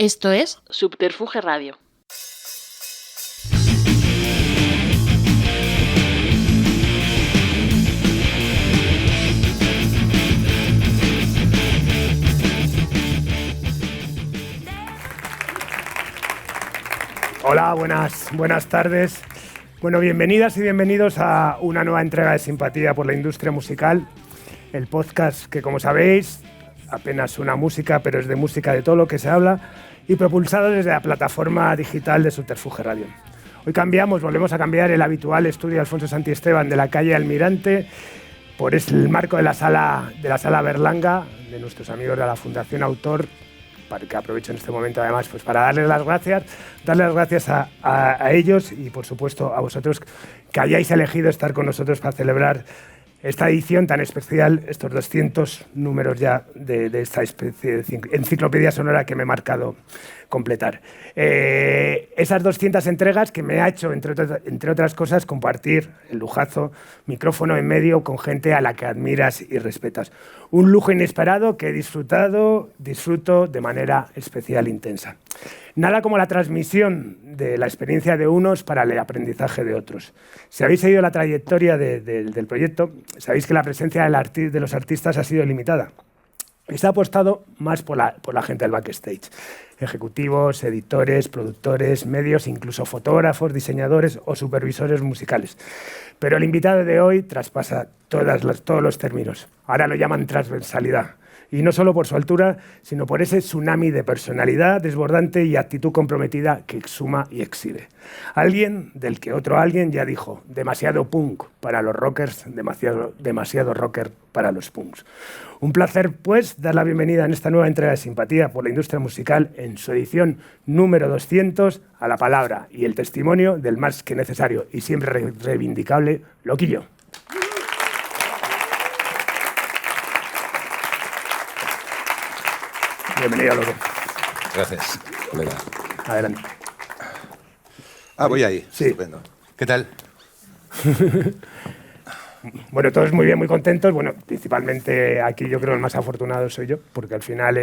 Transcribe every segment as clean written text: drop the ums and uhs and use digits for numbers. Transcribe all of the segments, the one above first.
Esto es Subterfuge Radio. Hola, buenas tardes. Bueno, bienvenidas y bienvenidos a una nueva entrega de Simpatía por la Industria Musical, el podcast que, como sabéis, apenas una música, pero es de música de todo lo que se habla y propulsado desde la plataforma digital de Subterfuge Radio. Hoy volvemos a cambiar el habitual estudio Alfonso Santiesteban de la calle Almirante por el marco de la sala Berlanga, de nuestros amigos de la Fundación Autor, para que aprovecho en este momento además pues para darles las gracias a ellos y por supuesto a vosotros que hayáis elegido estar con nosotros para celebrar esta edición tan especial, estos 200 números ya de esta especie de enciclopedia sonora que me he marcado completar. Esas 200 entregas que me ha hecho, entre otras cosas, compartir el lujazo, micrófono en medio con gente a la que admiras y respetas. Un lujo inesperado que disfruto de manera especial e intensa. Nada como la transmisión de la experiencia de unos para el aprendizaje de otros. Si habéis seguido la trayectoria del proyecto, sabéis que la presencia de los artistas ha sido limitada. Se ha apostado más por la gente del backstage. Ejecutivos, editores, productores, medios, incluso fotógrafos, diseñadores o supervisores musicales. Pero el invitado de hoy traspasa todos los términos. Ahora lo llaman transversalidad. Y no solo por su altura, sino por ese tsunami de personalidad desbordante y actitud comprometida que exhuma y exhibe. Alguien del que otro alguien ya dijo, demasiado punk para los rockers, demasiado rocker para los punks. Un placer, pues, dar la bienvenida en esta nueva entrega de Simpatía por la Industria Musical, en su edición número 200, a la palabra y el testimonio del más que necesario y siempre reivindicable Loquillo. Bienvenido, Loco. Gracias, colega. Adelante. Voy ahí. Sí. Estupendo. ¿Qué tal? Bueno, todos muy bien, muy contentos. Bueno, principalmente aquí yo creo el más afortunado soy yo, porque al final,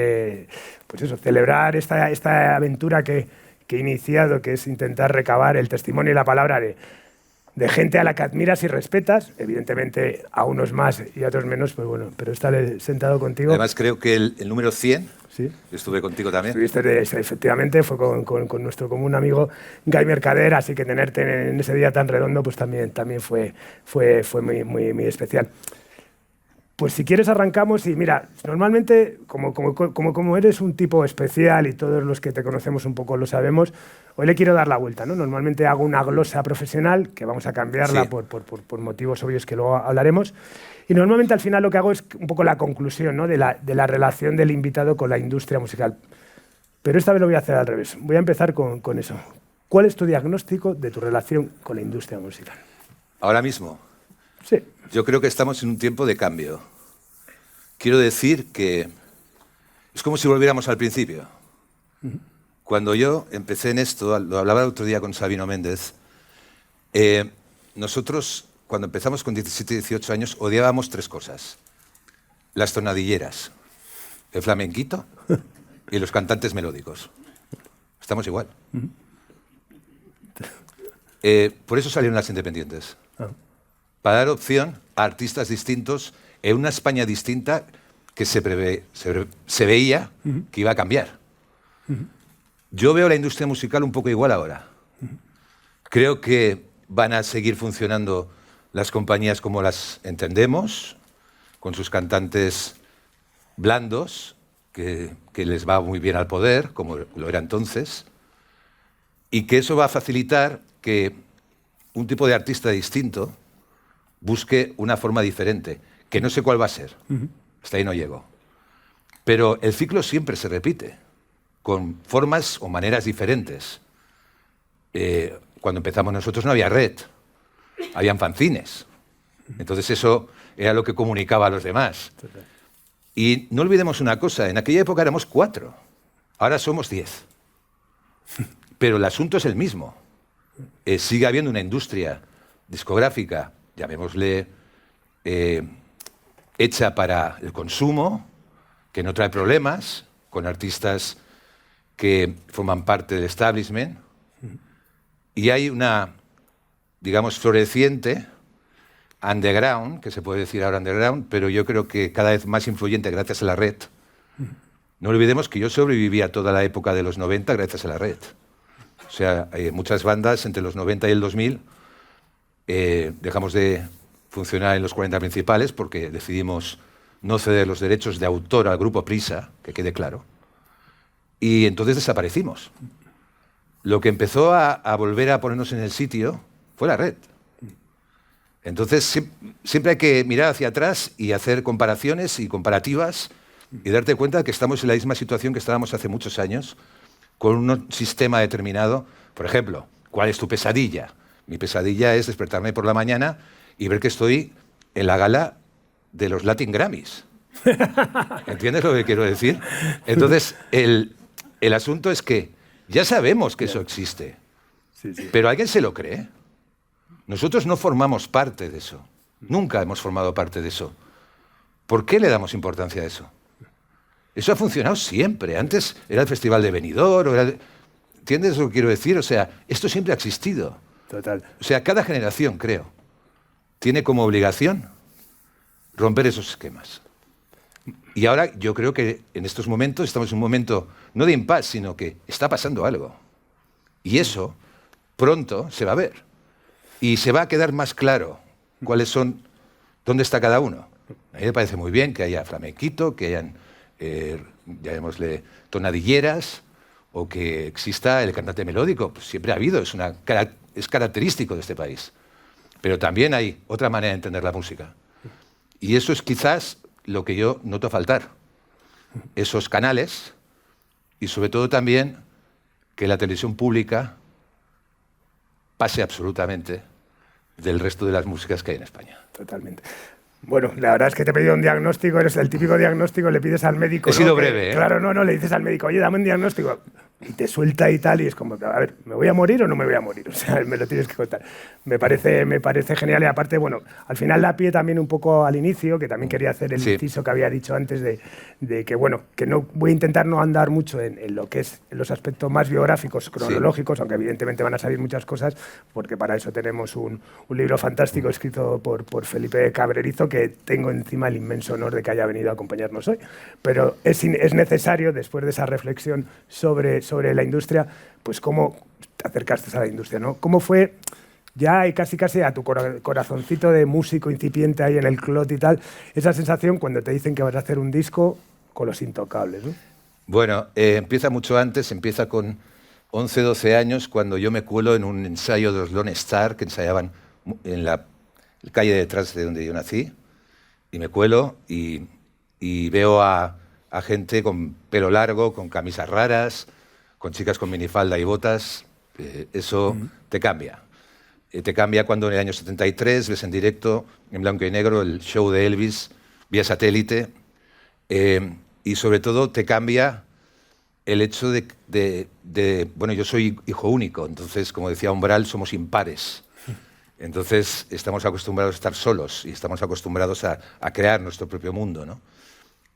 pues eso, celebrar esta aventura que he iniciado, que es intentar recabar el testimonio y la palabra de gente a la que admiras y respetas, evidentemente a unos más y a otros menos, pues bueno, pero estar sentado contigo. Además creo que el número 100, ¿sí? Yo estuve contigo también. Efectivamente, fue con nuestro común amigo Guy Mercader, así que tenerte en ese día tan redondo pues también fue muy especial. Pues si quieres arrancamos y mira, normalmente como eres un tipo especial y todos los que te conocemos un poco lo sabemos, hoy le quiero dar la vuelta, ¿no? Normalmente hago una glosa profesional, que vamos a cambiarla sí, por motivos obvios que luego hablaremos, y normalmente al final lo que hago es un poco la conclusión, ¿no? de la relación del invitado con la industria musical. Pero esta vez lo voy a hacer al revés, voy a empezar con eso. ¿Cuál es tu diagnóstico de tu relación con la industria musical? Ahora mismo. Sí. Yo creo que estamos en un tiempo de cambio. Quiero decir que es como si volviéramos al principio. Cuando yo empecé en esto, lo hablaba el otro día con Sabino Méndez, nosotros cuando empezamos con 17, 18 años odiábamos tres cosas. Las tonadilleras, el flamenquito y los cantantes melódicos. Estamos igual. Por eso salieron las independientes. Para dar opción a artistas distintos en una España distinta que se veía que iba a cambiar. Yo veo la industria musical un poco igual ahora. Creo que van a seguir funcionando las compañías como las entendemos, con sus cantantes blandos, que les va muy bien al poder, como lo era entonces, y que eso va a facilitar que un tipo de artista distinto busque una forma diferente, que no sé cuál va a ser. Hasta ahí no llego. Pero el ciclo siempre se repite, con formas o maneras diferentes. Cuando empezamos nosotros no había red, habían fanzines. Entonces eso era lo que comunicaba a los demás. Y no olvidemos una cosa, en aquella época éramos 4, ahora somos 10. Pero el asunto es el mismo. Sigue habiendo una industria discográfica, llamémosle, hecha para el consumo, que no trae problemas, con artistas que forman parte del establishment, y hay una, digamos, floreciente underground, que se puede decir ahora underground, pero yo creo que cada vez más influyente gracias a la red. No olvidemos que yo sobreviví a toda la época de los 90 gracias a la red. O sea, muchas bandas entre los 90 y el 2000 dejamos de funcionar en los 40 principales porque decidimos no ceder los derechos de autor al grupo Prisa, que quede claro, y entonces desaparecimos. Lo que empezó a volver a ponernos en el sitio fue la red. Entonces siempre hay que mirar hacia atrás y hacer comparaciones y comparativas y darte cuenta de que estamos en la misma situación que estábamos hace muchos años, con un sistema determinado. Por ejemplo, ¿cuál es tu pesadilla? Mi pesadilla es despertarme por la mañana y ver que estoy en la gala de los Latin Grammys. ¿Entiendes lo que quiero decir? Entonces, el asunto es que ya sabemos que eso existe, pero ¿alguien se lo cree? Nosotros no formamos parte de eso. Nunca hemos formado parte de eso. ¿Por qué le damos importancia a eso? Eso ha funcionado siempre. Antes era el Festival de Benidorm. ¿Entiendes lo que quiero decir? O sea, esto siempre ha existido. Total. O sea, cada generación, creo, tiene como obligación romper esos esquemas. Y ahora yo creo que en estos momentos estamos en un momento no de impasse, sino que está pasando algo. Y eso pronto se va a ver. Y se va a quedar más claro cuáles son, dónde está cada uno. A mí me parece muy bien que haya flamenquito, que hayan, llamémosle, tonadilleras, o que exista el cantante melódico. Pues siempre ha habido, es característico de este país. Pero también hay otra manera de entender la música. Y eso es quizás lo que yo noto faltar. Esos canales y sobre todo también que la televisión pública pase absolutamente del resto de las músicas que hay en España. Totalmente. Bueno, la verdad es que te he pedido un diagnóstico, eres el típico diagnóstico, le pides al médico... He sido breve, ¿eh? Claro, no, le dices al médico, oye, dame un diagnóstico, y te suelta y tal, y es como, a ver, ¿me voy a morir o no me voy a morir? O sea, me lo tienes que contar. Me parece genial, y aparte, bueno, al final da pie también un poco al inicio, que también quería hacer el inciso que había dicho antes de que, bueno, que no voy a intentar no andar mucho en lo que es en los aspectos más biográficos, cronológicos, aunque evidentemente van a salir muchas cosas, porque para eso tenemos un libro fantástico escrito por Felipe Cabrerizo, que tengo encima el inmenso honor de que haya venido a acompañarnos hoy. Pero es necesario, después de esa reflexión sobre la industria, pues cómo te acercaste a la industria, ¿no? ¿Cómo fue ya y casi a tu corazoncito de músico incipiente ahí en el clot y tal, esa sensación cuando te dicen que vas a hacer un disco con Los Intocables, ¿no? Bueno, empieza mucho antes, empieza con 11, 12 años, cuando yo me cuelo en un ensayo de los Lone Star, que ensayaban en la calle detrás de donde yo nací, y me cuelo y veo a gente con pelo largo, con camisas raras, con chicas con minifalda y botas. Eso te cambia. Te cambia cuando en el año 73 ves en directo, en blanco y negro, el show de Elvis vía satélite. Y sobre todo te cambia el hecho bueno, yo soy hijo único, entonces, como decía Umbral, somos impares. Entonces estamos acostumbrados a estar solos y estamos acostumbrados a crear nuestro propio mundo, ¿no?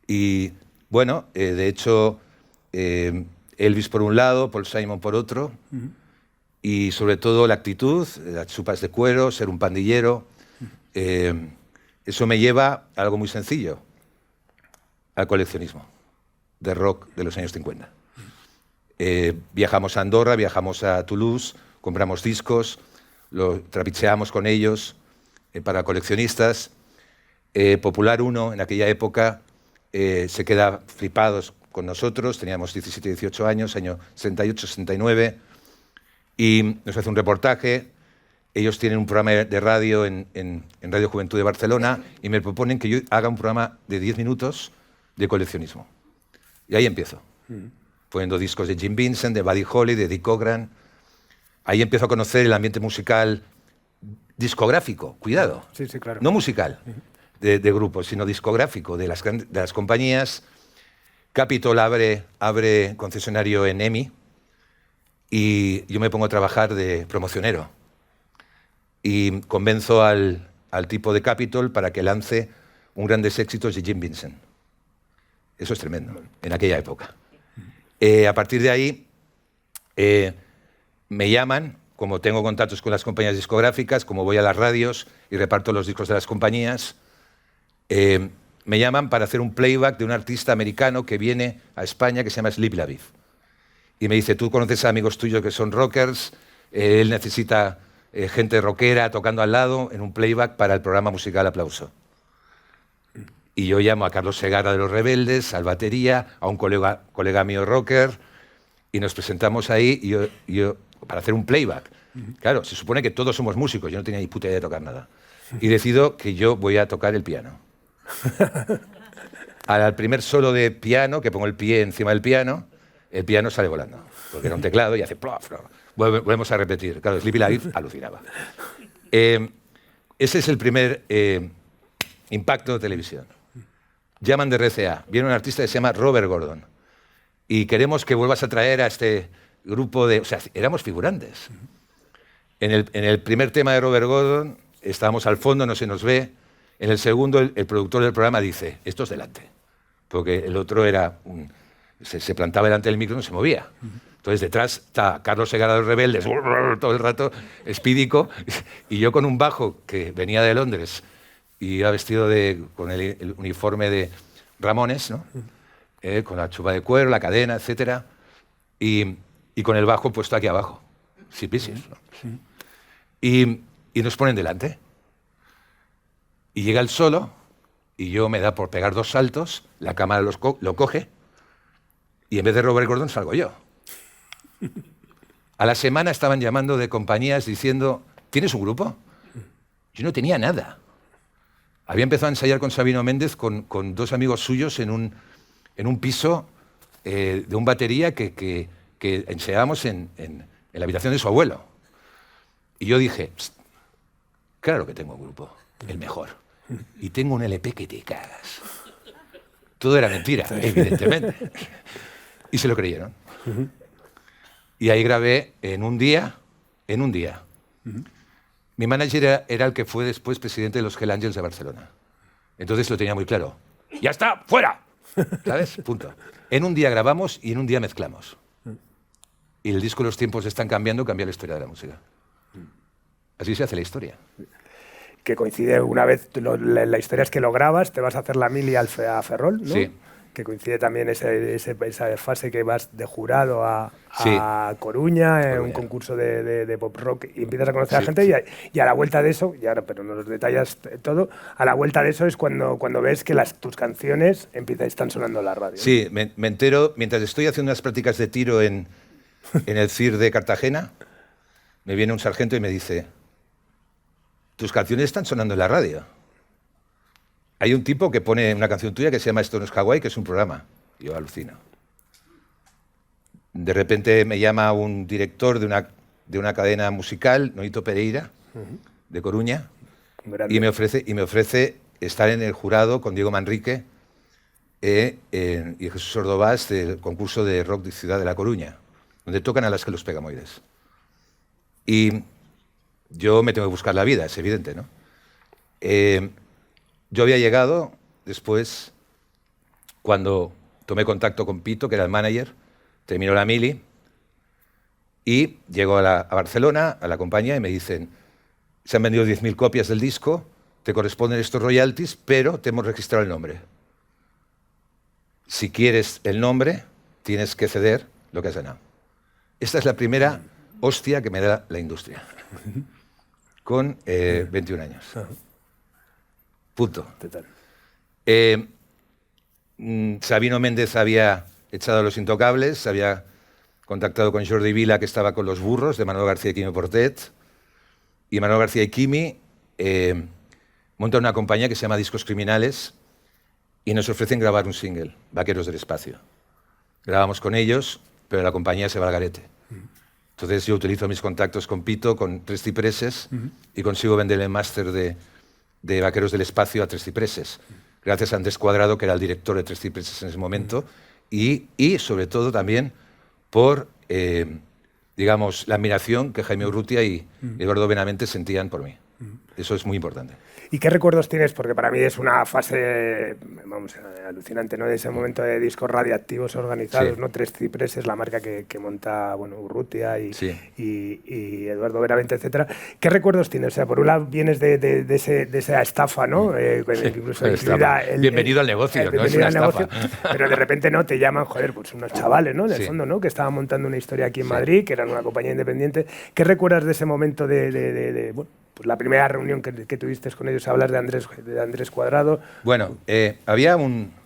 Y bueno, de hecho, Elvis por un lado, Paul Simon por otro, y sobre todo la actitud, las chupas de cuero, ser un pandillero, eso me lleva a algo muy sencillo, al coleccionismo de rock de los años 50. Viajamos a Andorra, viajamos a Toulouse, compramos discos, lo trapicheamos con ellos para coleccionistas. Popular 1 en aquella época se queda flipados con nosotros, teníamos 17, 18 años, año 68, 69, y nos hace un reportaje. Ellos tienen un programa de radio en Radio Juventud de Barcelona y me proponen que yo haga un programa de 10 minutos de coleccionismo. Y ahí empiezo, poniendo discos de Jim Vincent, de Buddy Holly, de Dick Cochran. Ahí empiezo a conocer el ambiente musical discográfico, cuidado, sí, claro. No musical de grupos, sino discográfico de las compañías. Capitol abre concesionario en EMI y yo me pongo a trabajar de promocionero y convenzo al tipo de Capitol para que lance un grandes éxitos de Jim Vincent. Eso es tremendo, en aquella época. A partir de ahí, me llaman, como tengo contactos con las compañías discográficas, como voy a las radios y reparto los discos de las compañías, me llaman para hacer un playback de un artista americano que viene a España que se llama Sleepy LaBeouf. Y me dice, tú conoces a amigos tuyos que son rockers, él necesita gente rockera tocando al lado en un playback para el programa musical Aplauso. Y yo llamo a Carlos Segarra de Los Rebeldes, al batería, a un colega mío rocker, y nos presentamos ahí yo para hacer un playback. Claro, se supone que todos somos músicos, yo no tenía ni puta idea de tocar nada. Y decido que yo voy a tocar el piano. Al primer solo de piano, que pongo el pie encima del piano, el piano sale volando, porque era un teclado y hace plof, plof. Volvemos a repetir. Claro, Sleepy LaBeouf alucinaba. Ese es el primer impacto de televisión. Llaman de RCA, viene un artista que se llama Robert Gordon, y queremos que vuelvas a traer a este grupo de... O sea, éramos figurantes. En el primer tema de Robert Gordon estábamos al fondo, no se nos ve. En el segundo, el productor del programa dice, esto es delante. Porque el otro era se plantaba delante del micro y no se movía. Entonces detrás está Carlos Segarra de Los Rebeldes, todo el rato, espídico, y yo con un bajo que venía de Londres y iba vestido con el uniforme de Ramones, ¿no? Con la chupa de cuero, la cadena, etc. Y con el bajo puesto aquí abajo. Sí, pisis, ¿no? Y nos ponen delante. Y llega el solo, y yo me da por pegar 2 saltos, la cámara lo coge, y en vez de Robert Gordon salgo yo. A la semana estaban llamando de compañías diciendo, ¿tienes un grupo? Yo no tenía nada. Había empezado a ensayar con Sabino Méndez, con 2 amigos suyos en un piso de un batería que ensayábamos en la habitación de su abuelo. Y yo dije, claro que tengo un grupo, el mejor. Y tengo un LP que te cagas. Todo era mentira, evidentemente. Y se lo creyeron. Y ahí grabé en un día. Mi manager era el que fue después presidente de los Hell Angels de Barcelona. Entonces lo tenía muy claro. ¡Ya está! ¡Fuera! ¿Sabes? Punto. En un día grabamos y en un día mezclamos. Y el disco Los tiempos están cambiando, cambia la historia de la música. Así se hace la historia. Que coincide una vez, la historia es que lo grabas, te vas a hacer la mili a Ferrol, ¿no? Sí. Que coincide también esa fase que vas de jurado a Sí. Coruña, en un concurso de pop rock, y empiezas a conocer a gente, y a la vuelta de eso, pero no nos detallas todo, a la vuelta de eso es cuando ves que tus canciones están sonando en la radio. Sí, me entero, mientras estoy haciendo unas prácticas de tiro en el CIR de Cartagena, me viene un sargento y me dice, tus canciones están sonando en la radio. Hay un tipo que pone una canción tuya que se llama Esto no es Hawái, que es un programa. Y yo alucino. De repente me llama un director de una cadena musical, Noito Pereira, de Coruña, y me ofrece estar en el jurado con Diego Manrique y Jesús Ordovás del concurso de rock de Ciudad de La Coruña, donde tocan a las que los Pegamoides. Y yo me tengo que buscar la vida, es evidente, ¿no? Yo había llegado después, cuando tomé contacto con Pito, que era el manager, terminó la mili, y llego a Barcelona, a la compañía, y me dicen, se han vendido 10.000 copias del disco, te corresponden estos royalties, pero te hemos registrado el nombre. Si quieres el nombre, tienes que ceder lo que has ganado. Esta es la primera hostia que me da la industria. Con 21 años. Punto. Sabino Méndez había echado a Los Intocables, había contactado con Jordi Vila, que estaba con Los Burros, de Manolo García y Quimi Portet, y Manolo García y Quimi montan una compañía que se llama Discos Criminales y nos ofrecen grabar un single, Vaqueros del Espacio. Grabamos con ellos, pero la compañía se va al garete. Entonces yo utilizo mis contactos con Pito, con Tres Cipreses, y consigo vender el máster de Vaqueros del Espacio a Tres Cipreses, gracias a Andrés Cuadrado, que era el director de Tres Cipreses en ese momento, y sobre todo también por, digamos, la admiración que Jaime Urrutia y Eduardo Benavente sentían por mí. Eso es muy importante. ¿Y qué recuerdos tienes? Porque para mí es una fase, vamos, alucinante, ¿no? De ese momento de discos radiactivos organizados, Sí. ¿no? Tres Cipreses, la marca que monta, bueno, Urrutia Sí. y Eduardo Benavente, etcétera. ¿Qué recuerdos tienes? O sea, por un lado vienes de esa estafa, ¿no? Incluso incluida Bienvenido al negocio, no es bienvenido una al negocio, estafa. pero de repente no te llaman, joder, pues unos chavales, ¿no? En el Sí. fondo, ¿no? Que estaban montando una historia aquí en Sí. Madrid, que eran una compañía independiente. ¿Qué recuerdas de ese momento bueno, pues la primera reunión que tuviste con ellos? Hablas de Andrés Cuadrado. Bueno, había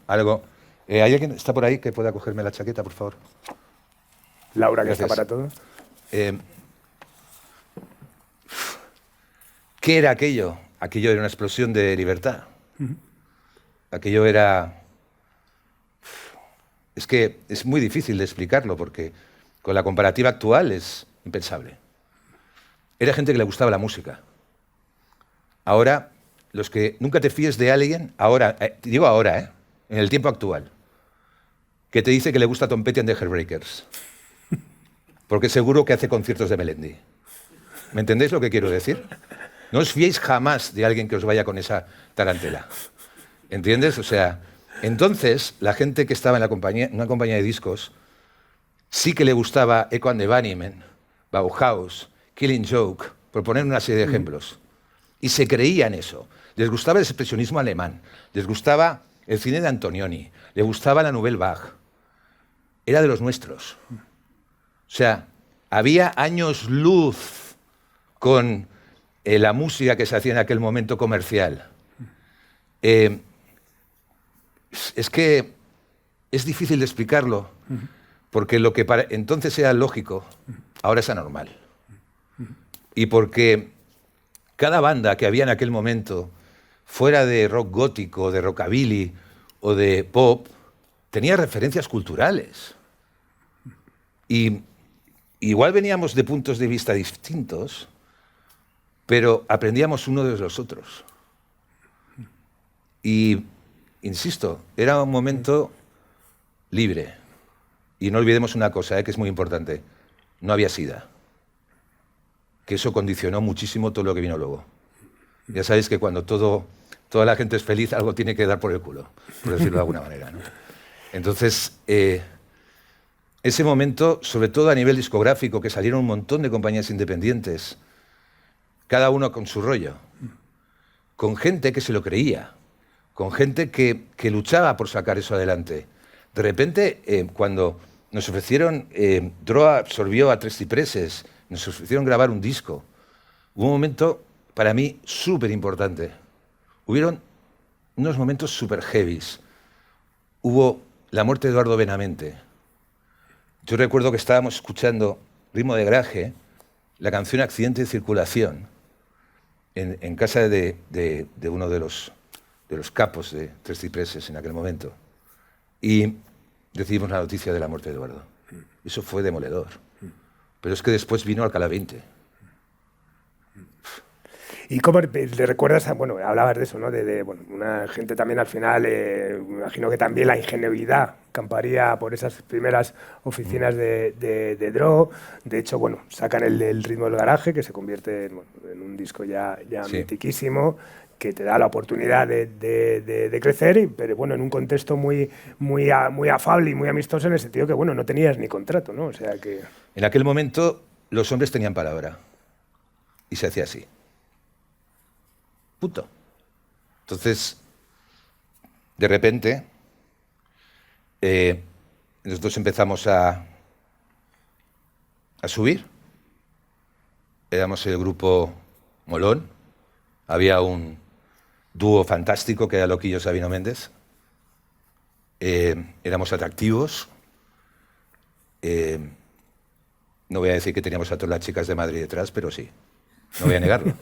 algo. ¿Hay alguien está por ahí que pueda cogerme la chaqueta, por favor? Laura, que Gracias. está para todo. ¿Qué era aquello? Aquello era una explosión de libertad. Aquello era... Es que es muy difícil de explicarlo porque con la comparativa actual es impensable. Era gente que le gustaba la música. Ahora, los que nunca te fíes de alguien, ahora, digo ahora, en el tiempo actual, que te dice que le gusta Tom Petty and the Heartbreakers, porque seguro que hace conciertos de Melendi. ¿Me entendéis lo que quiero decir? No os fiéis jamás de alguien que os vaya con esa tarantela. ¿Entiendes? O sea, entonces, la gente que estaba en una compañía de discos, sí que le gustaba Echo and the Bunnymen, Bauhaus, Killing Joke, por poner una serie de ejemplos. Y se creían eso. Les gustaba el expresionismo alemán, les gustaba el cine de Antonioni, les gustaba la Nouvelle Vague. Era de los nuestros. O sea, había años luz con la música que se hacía en aquel momento comercial. Es que es difícil de explicarlo, porque lo que entonces era lógico, ahora es anormal. Y porque cada banda que había en aquel momento, fuera de rock gótico, de rockabilly o de pop, tenía referencias culturales. Y igual veníamos de puntos de vista distintos, pero aprendíamos uno de los otros. Y, insisto, era un momento libre. Y no olvidemos una cosa, que es muy importante. No había SIDA. Que eso condicionó muchísimo todo lo que vino luego. Ya sabéis que cuando toda la gente es feliz, algo tiene que dar por el culo, por decirlo de alguna manera, ¿no? Entonces, ese momento, sobre todo a nivel discográfico, que salieron un montón de compañías independientes, cada uno con su rollo, con gente que se lo creía, con gente que luchaba por sacar eso adelante. De repente, cuando nos ofrecieron, Droa absorbió a Tres Cipreses, nos ofrecieron grabar un disco. Hubo un momento, para mí, súper importante. Hubieron unos momentos súper heavies. Hubo la muerte de Eduardo Benavente. Yo recuerdo que estábamos escuchando Ritmo de Garaje, la canción Accidente de Circulación, en casa de uno de los capos de Tres Cipreses en aquel momento. Y recibimos la noticia de la muerte de Eduardo. Eso fue demoledor. Pero es que después vino Alcalá 20. ¿Y cómo le recuerdas? Bueno, hablabas de eso, ¿no? Bueno, una gente también al final, me imagino que también la ingenuidad camparía por esas primeras oficinas de Dro. De hecho, bueno, sacan el Ritmo del Garaje, que se convierte en un disco ya Sí. mitiquísimo, que te da la oportunidad de crecer, pero bueno, en un contexto muy afable y muy amistoso, en el sentido que, bueno, no tenías ni contrato, ¿no? O sea que... En aquel momento, los hombres tenían palabra. Y se hacía así. Punto. Entonces, de repente, nosotros empezamos a subir. Éramos el grupo Molón. Había un dúo fantástico que era Loquillo Sabino Méndez. Éramos atractivos. No voy a decir que teníamos a todas las chicas de Madrid detrás, pero sí. No voy a negarlo.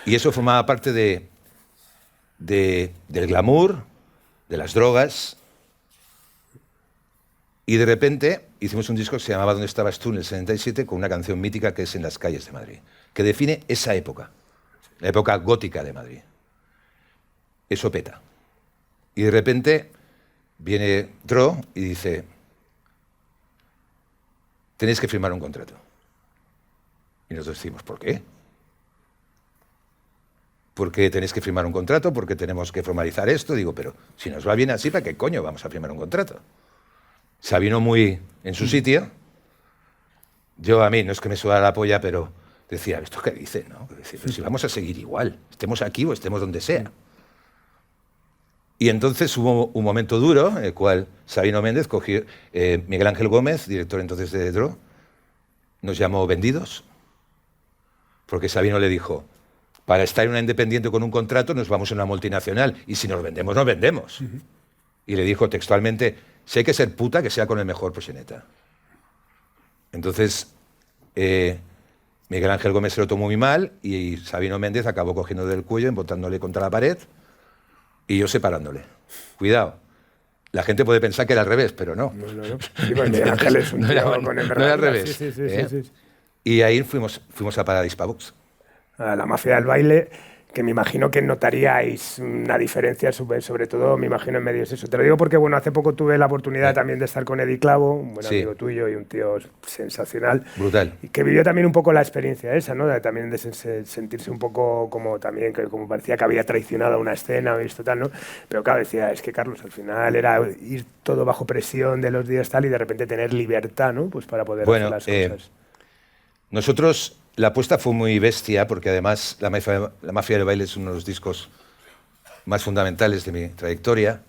Y eso formaba parte del glamour, de las drogas. Y de repente hicimos un disco que se llamaba ¿Dónde estabas tú? En el 77, con una canción mítica que es En las calles de Madrid, que define esa época, la época gótica de Madrid. Eso peta. Y de repente viene Dro y dice: tenéis que firmar un contrato. Y nosotros decimos: ¿por qué? porque tenéis que firmar un contrato, porque tenemos que formalizar esto. Digo, pero si nos va bien así, ¿para qué coño vamos a firmar un contrato? Sabino muy en su sitio. Yo a mí, no es que me sudara la polla, pero decía, ¿esto qué dice? ¿No? Decía, pero si vamos a seguir igual, estemos aquí o estemos donde sea. Y entonces hubo un momento duro en el cual Sabino Méndez cogió, Miguel Ángel Gómez, director entonces de DRO, nos llamó vendidos, porque Sabino le dijo, para estar en una independiente con un contrato nos vamos a una multinacional, y si nos vendemos, nos vendemos. Y le dijo textualmente, si hay que ser puta, que sea con el mejor proxeneta. Entonces, Miguel Ángel Gómez se lo tomó muy mal, y Sabino Méndez acabó cogiendo del cuello, embotándole contra la pared, y yo separándole. Cuidado. La gente puede pensar que era al revés, pero no. No. Sí, Miguel Ángel es un no, tío era, con no era al revés. Sí. Y ahí fuimos a Paradise Pavox. A la mafia del baile, que me imagino que notaríais una diferencia, sobre todo, me imagino, en medios eso. Te lo digo porque, bueno, hace poco tuve la oportunidad también de estar con Eddie Clavo, un buen amigo tuyo y un tío sensacional. Brutal. Y que vivió también un poco la experiencia esa, ¿no? También de sentirse un poco como también, que como parecía que había traicionado a una escena, visto tal, ¿no? Pero claro, decía, es que Carlos, al final era ir todo bajo presión de los días tal y de repente tener libertad, ¿no? Pues para poder hacer las cosas. Nosotros... La apuesta fue muy bestia, porque además La Mafia del Baile es uno de los discos más fundamentales de mi trayectoria.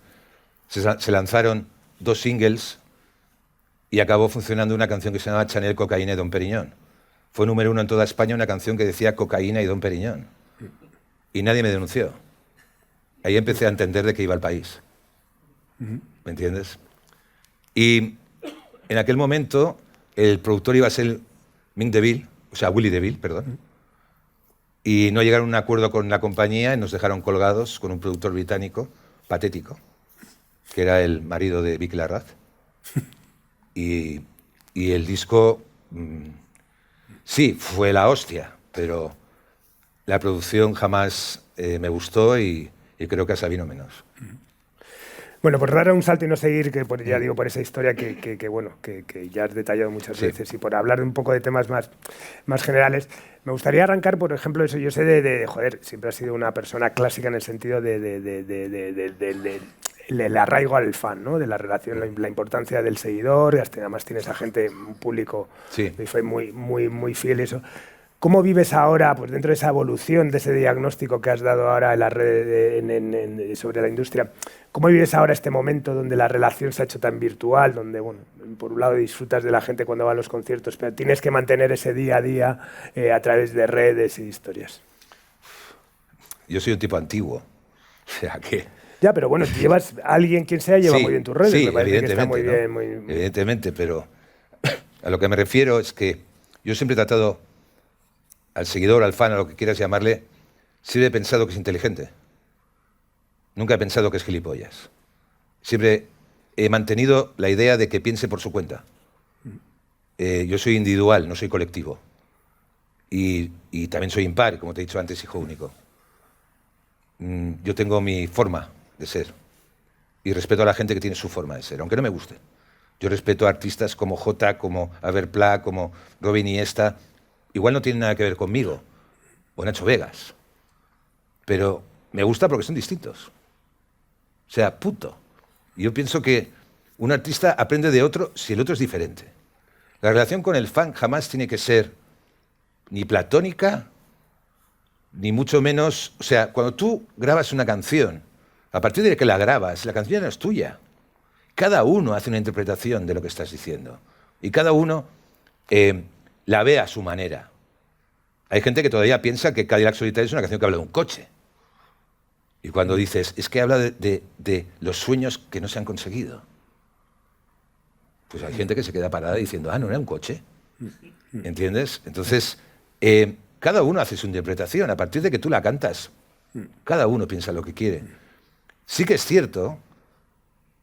Se lanzaron 2 singles y acabó funcionando una canción que se llamaba Chanel, Cocaína y Don Periñón. Fue número 1 en toda España una canción que decía cocaína y Don Periñón. Y nadie me denunció. Ahí empecé a entender de qué iba el país. ¿Me entiendes? Y en aquel momento el productor iba a ser Mink DeVille, o sea, Willy DeVille, perdón. Y no llegaron a un acuerdo con la compañía y nos dejaron colgados con un productor británico patético, que era el marido de Vicky Larraz. Y el disco, sí, fue la hostia, pero la producción jamás me gustó y creo que a Sabino menos. Bueno, por dar un salto y no seguir, que ya digo, por esa historia que ya has detallado muchas veces, y por hablar un poco de temas más generales, me gustaría arrancar, por ejemplo, eso. Yo sé joder, siempre has sido una persona clásica en el sentido del arraigo al fan, ¿no? De la relación, la importancia del seguidor, y además tienes a gente, un público que fue muy fiel, eso. ¿Cómo vives ahora, pues dentro de esa evolución, de ese diagnóstico que has dado ahora en la red sobre la industria? ¿Cómo vives ahora este momento donde la relación se ha hecho tan virtual, donde, bueno, por un lado disfrutas de la gente cuando va a los conciertos, pero tienes que mantener ese día a día a través de redes y historias? Yo soy un tipo antiguo, o sea que... Ya, pero bueno, llevas a alguien, quien sea, lleva muy bien tus redes. Sí, me parece que está muy bien. ¿no? Evidentemente, pero a lo que me refiero es que yo siempre he tratado al seguidor, al fan, a lo que quieras llamarle, siempre he pensado que es inteligente. Nunca he pensado que es gilipollas. Siempre he mantenido la idea de que piense por su cuenta. Yo soy individual, no soy colectivo. Y también soy impar, como te he dicho antes, hijo único. Yo tengo mi forma de ser. Y respeto a la gente que tiene su forma de ser, aunque no me guste. Yo respeto a artistas como Jota, como Albert Pla, como Robin Iniesta. Igual no tienen nada que ver conmigo, o Nacho Vegas, pero me gusta porque son distintos. O sea, punto. Y yo pienso que un artista aprende de otro si el otro es diferente. La relación con el fan jamás tiene que ser ni platónica, ni mucho menos... O sea, cuando tú grabas una canción, a partir de que la grabas, la canción no es tuya. Cada uno hace una interpretación de lo que estás diciendo. Y cada uno... la ve a su manera. Hay gente que todavía piensa que Cadillac Solitaire es una canción que habla de un coche. Y cuando dices, es que habla de los sueños que no se han conseguido. Pues hay gente que se queda parada diciendo, no era un coche. ¿Entiendes? Entonces, cada uno hace su interpretación. A partir de que tú la cantas, cada uno piensa lo que quiere. Sí que es cierto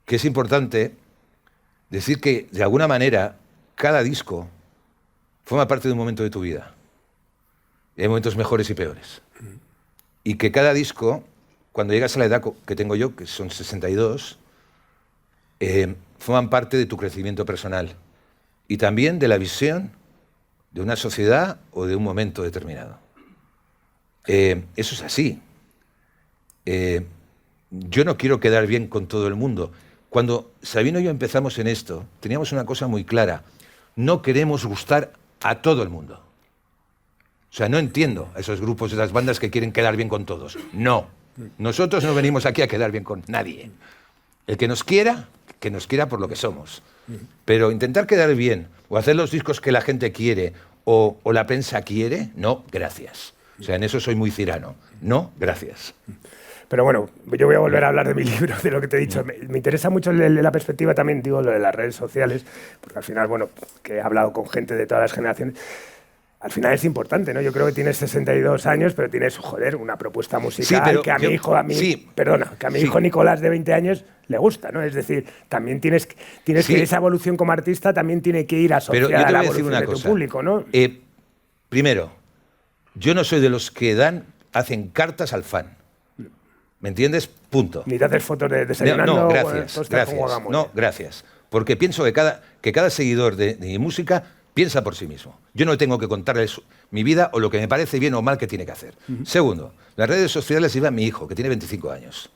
que es importante decir que, de alguna manera, cada disco forma parte de un momento de tu vida. Y hay momentos mejores y peores. Y que cada disco, cuando llegas a la edad que tengo yo, que son 62, forman parte de tu crecimiento personal. Y también de la visión de una sociedad o de un momento determinado. Eso es así. yo no quiero quedar bien con todo el mundo. Cuando Sabino y yo empezamos en esto, teníamos una cosa muy clara. No queremos gustar a todo el mundo. O sea, no entiendo a esos grupos, esas bandas que quieren quedar bien con todos. No. Nosotros no venimos aquí a quedar bien con nadie. El que nos quiera por lo que somos. Pero intentar quedar bien o hacer los discos que la gente quiere o la prensa quiere, no, gracias. O sea, en eso soy muy cirano. No, gracias. Pero bueno, yo voy a volver a hablar de mi libro, de lo que te he dicho. Me interesa mucho la perspectiva también, digo, lo de las redes sociales, porque al final, bueno, que he hablado con gente de todas las generaciones, al final es importante, ¿no? Yo creo que tienes 62 años, pero tienes, joder, una propuesta musical sí, que a mi hijo Nicolás de 20 años le gusta, ¿no? Es decir, también tienes que esa evolución como artista también tiene que ir asociada a la evolución de tu público, ¿no? Primero, yo no soy de los que hacen cartas al fan. ¿Me entiendes? Punto. Ni te haces fotos de desayunando. No, gracias. No, gracias. Porque pienso que cada seguidor de mi música piensa por sí mismo. Yo no tengo que contarles mi vida o lo que me parece bien o mal que tiene que hacer. Segundo, las redes sociales llevan mi hijo, que tiene 25 años.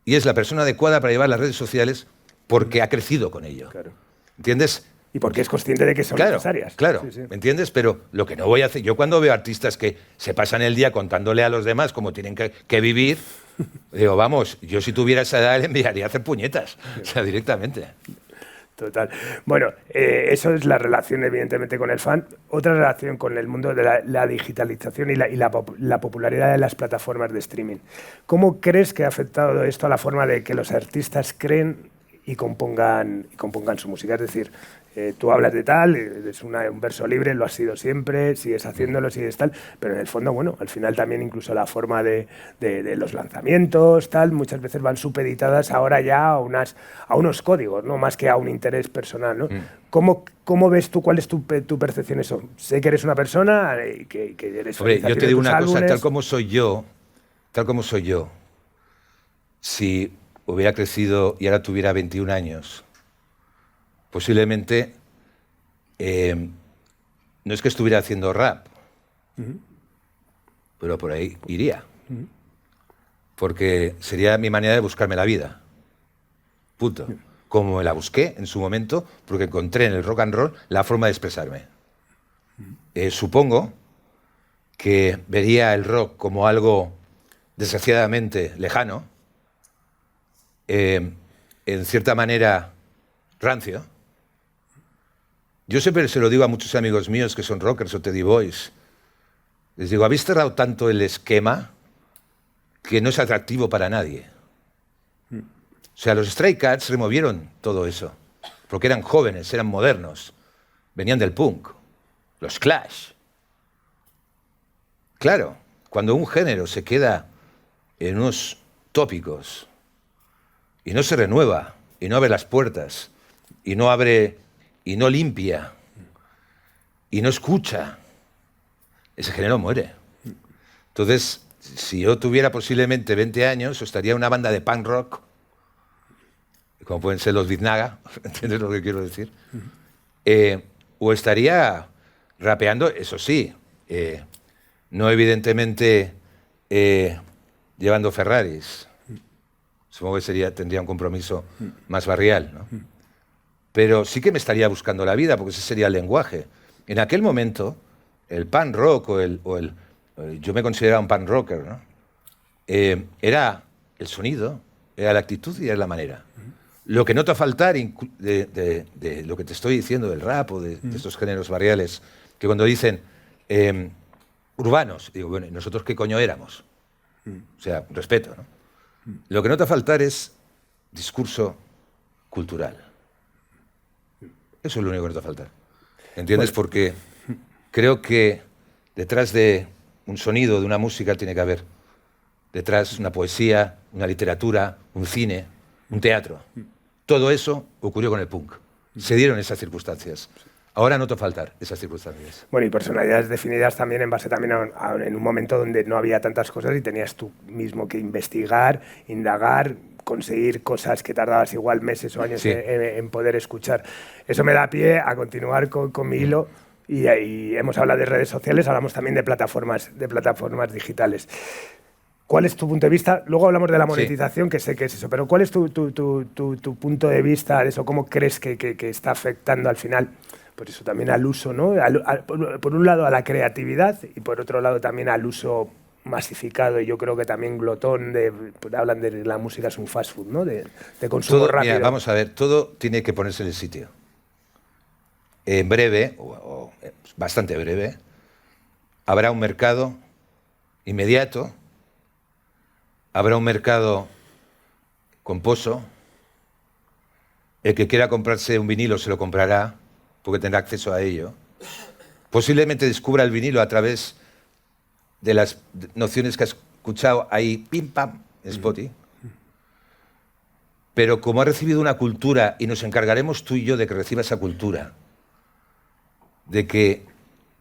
Y es la persona adecuada para llevar las redes sociales porque ha crecido con ello. Claro. ¿Entiendes? Y porque es consciente de que son necesarias. Claro, sí. ¿Me entiendes? Pero lo que no voy a hacer... Yo cuando veo artistas que se pasan el día contándole a los demás cómo tienen que vivir, digo, vamos, yo si tuviera esa edad le enviaría a hacer puñetas. O sea, directamente. Total. Bueno, eso es la relación, evidentemente, con el fan. Otra relación con el mundo de la digitalización y la popularidad de las plataformas de streaming. ¿Cómo crees que ha afectado esto a la forma de que los artistas creen y compongan su música? Es decir, tú hablas de tal, es un verso libre, lo has sido siempre, sigues haciéndolo, sigues tal, pero en el fondo, bueno, al final también incluso la forma de los lanzamientos, tal, muchas veces van supeditadas ahora ya a unos códigos, no más que a un interés personal, ¿no? ¿Cómo ves tú, cuál es tu percepción eso? Sé que eres una persona que eres... Hombre, yo te digo una cosa, tal como soy yo, si hubiera crecido y ahora tuviera 21 años, posiblemente no es que estuviera haciendo rap, pero por ahí iría. Porque sería mi manera de buscarme la vida. Punto. Como me la busqué en su momento, porque encontré en el rock and roll la forma de expresarme. Supongo que vería el rock como algo desgraciadamente lejano, en cierta manera rancio. Yo siempre se lo digo a muchos amigos míos que son rockers o Teddy Boys. Les digo, habéis cerrado tanto el esquema que no es atractivo para nadie. O sea, los Stray Cats removieron todo eso, porque eran jóvenes, eran modernos, venían del punk, los Clash. Claro, cuando un género se queda en unos tópicos y no se renueva, y no abre las puertas, y no abre, y no limpia, y no escucha, ese género muere. Entonces, si yo tuviera posiblemente 20 años, estaría una banda de punk rock, como pueden ser los Biznaga, ¿entiendes lo que quiero decir? O estaría rapeando, eso sí, no evidentemente llevando Ferraris. Supongo que tendría un compromiso más barrial, ¿no? Pero sí que me estaría buscando la vida, porque ese sería el lenguaje. En aquel momento, el punk rock yo me consideraba un punk rocker, ¿no? Era el sonido, era la actitud y era la manera. Lo que noto a faltar de lo que te estoy diciendo del rap o de estos géneros barriales, que cuando dicen urbanos, digo, bueno, ¿y nosotros qué coño éramos? O sea, respeto, ¿no? Lo que nota faltar es discurso cultural. Eso es lo único que nota faltar. ¿Entiendes? Porque creo que detrás de un sonido, de una música, tiene que haber detrás una poesía, una literatura, un cine, un teatro. Todo eso ocurrió con el punk. Se dieron esas circunstancias. Ahora nota faltar esas circunstancias. Bueno, y personalidades definidas también en base también en un momento donde no había tantas cosas y tenías tú mismo que investigar, indagar, conseguir cosas que tardabas igual meses o años en poder escuchar. Eso me da pie a continuar con mi hilo y hemos hablado de redes sociales, hablamos también de plataformas digitales. ¿Cuál es tu punto de vista? Luego hablamos de la monetización, que sé que es eso, pero ¿cuál es tu punto de vista de eso? ¿Cómo crees que está afectando al final? Pues eso también al uso, ¿no? Por un lado a la creatividad y por otro lado también al uso masificado, y yo creo que también glotón, pues hablan de la música es un fast food, ¿no? De consumo rápido. Mira, vamos a ver, todo tiene que ponerse en el sitio. En breve, o bastante breve, habrá un mercado inmediato, habrá un mercado composo. El que quiera comprarse un vinilo se lo comprará porque tendrá acceso a ello. Posiblemente descubra el vinilo a través de las nociones que has escuchado ahí, pim, pam, en Spotify. Pero como ha recibido una cultura, y nos encargaremos tú y yo de que reciba esa cultura, de que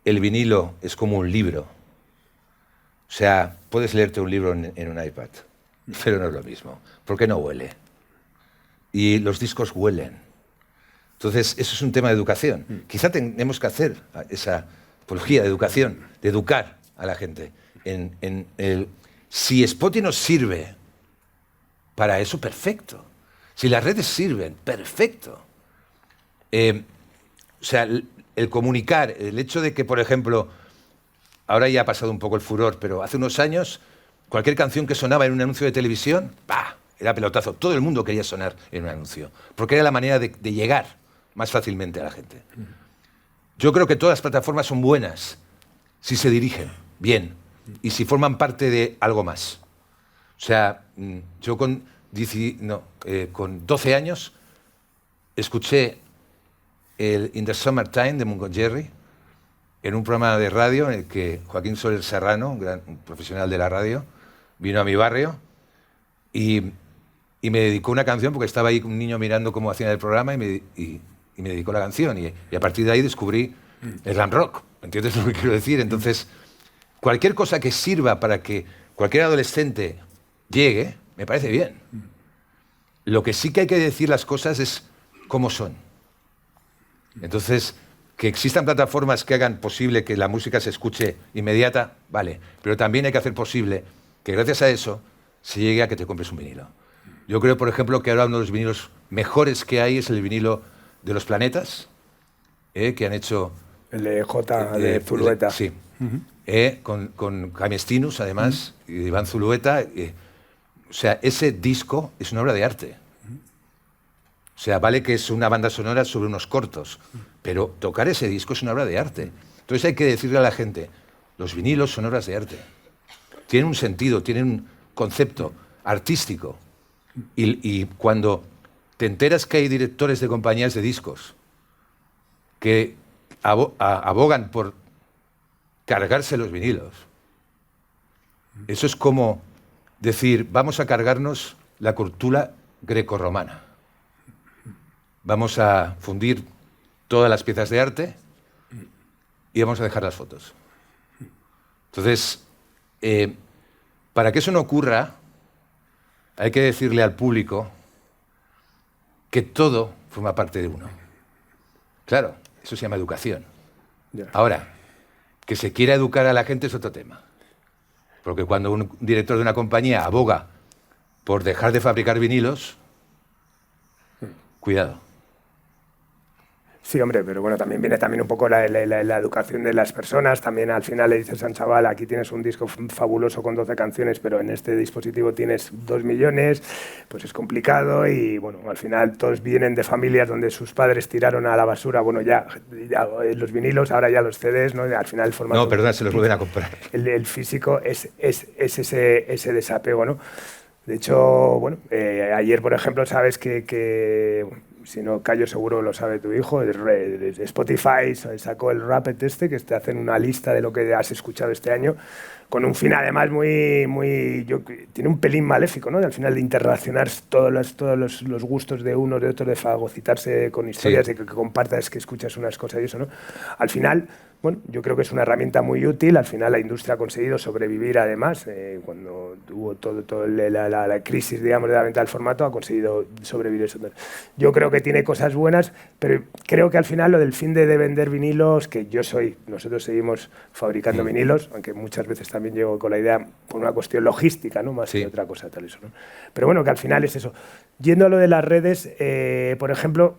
el vinilo es como un libro. O sea, puedes leerte un libro en un iPad, pero no es lo mismo, porque no huele. Y los discos huelen. Entonces, eso es un tema de educación. Quizá tenemos que hacer esa apología de educación, de educar a la gente. Si Spotify nos sirve para eso, perfecto. Si las redes sirven, perfecto. O sea, el comunicar, el hecho de que, por ejemplo, ahora ya ha pasado un poco el furor, pero hace unos años, cualquier canción que sonaba en un anuncio de televisión, ¡pah!, era pelotazo. Todo el mundo quería sonar en un anuncio, porque era la manera de llegar más fácilmente a la gente. Yo creo que todas las plataformas son buenas si se dirigen bien y si forman parte de algo más. O sea, yo con 12 años escuché el In the Summertime de Mungo Jerry en un programa de radio en el que Joaquín Soler Serrano, un profesional de la radio, vino a mi barrio y me dedicó una canción porque estaba ahí un niño mirando cómo hacían el programa y me dedicó la canción. Y a partir de ahí descubrí el glam rock. ¿Entiendes lo que quiero decir? Entonces, cualquier cosa que sirva para que cualquier adolescente llegue, me parece bien. Lo que sí que hay que decir las cosas es cómo son. Entonces, que existan plataformas que hagan posible que la música se escuche inmediata, vale. Pero también hay que hacer posible que gracias a eso se llegue a que te compres un vinilo. Yo creo, por ejemplo, que ahora uno de los vinilos mejores que hay es el vinilo de Los Planetas, que han hecho... El de de Zulueta. Sí. Con Jaime Stinus, además, y Iván Zulueta. O sea, ese disco es una obra de arte. O sea, vale que es una banda sonora sobre unos cortos, pero tocar ese disco es una obra de arte. Entonces hay que decirle a la gente, los vinilos son obras de arte. Tienen un sentido, tienen un concepto artístico. Y cuando te enteras que hay directores de compañías de discos que abogan por cargarse los vinilos, eso es como decir, vamos a cargarnos la cultura grecorromana. Vamos a fundir todas las piezas de arte y vamos a dejar las fotos. Entonces, para que eso no ocurra, hay que decirle al público que todo forma parte de uno. Claro, eso se llama educación. Yeah. Ahora, que se quiera educar a la gente es otro tema. Porque cuando un director de una compañía aboga por dejar de fabricar vinilos, cuidado. Sí, hombre, pero bueno, también viene también un poco la educación de las personas. También al final le dices a un chaval, aquí tienes un disco fabuloso con 12 canciones, pero en este dispositivo tienes 2 millones, pues es complicado. Y bueno, al final todos vienen de familias donde sus padres tiraron a la basura, bueno, ya los vinilos, ahora ya los CDs, ¿no? Al final el formato... No, perdón, se los vuelven a comprar. El físico es ese desapego, ¿no? De hecho, bueno, ayer, por ejemplo, sabes que si no callo seguro lo sabe tu hijo, Spotify sacó el Wrapped que te hacen una lista de lo que has escuchado este año, con un fin además tiene un pelín maléfico, ¿no? Al final de interrelacionar todos los gustos de uno, de otro, de fagocitarse con historias, sí, de que compartas, que escuchas unas cosas y eso, ¿no? Al final, bueno, yo creo que es una herramienta muy útil. Al final la industria ha conseguido sobrevivir, además, cuando hubo la crisis, digamos, de la venta del formato, ha conseguido sobrevivir eso. Yo creo que tiene cosas buenas, pero creo que al final lo del fin de vender vinilos, que nosotros seguimos fabricando vinilos, aunque muchas veces también llego con la idea por una cuestión logística, ¿no? Más que otra cosa, tal eso, ¿no? Pero bueno, que al final es eso. Yendo a lo de las redes, por ejemplo,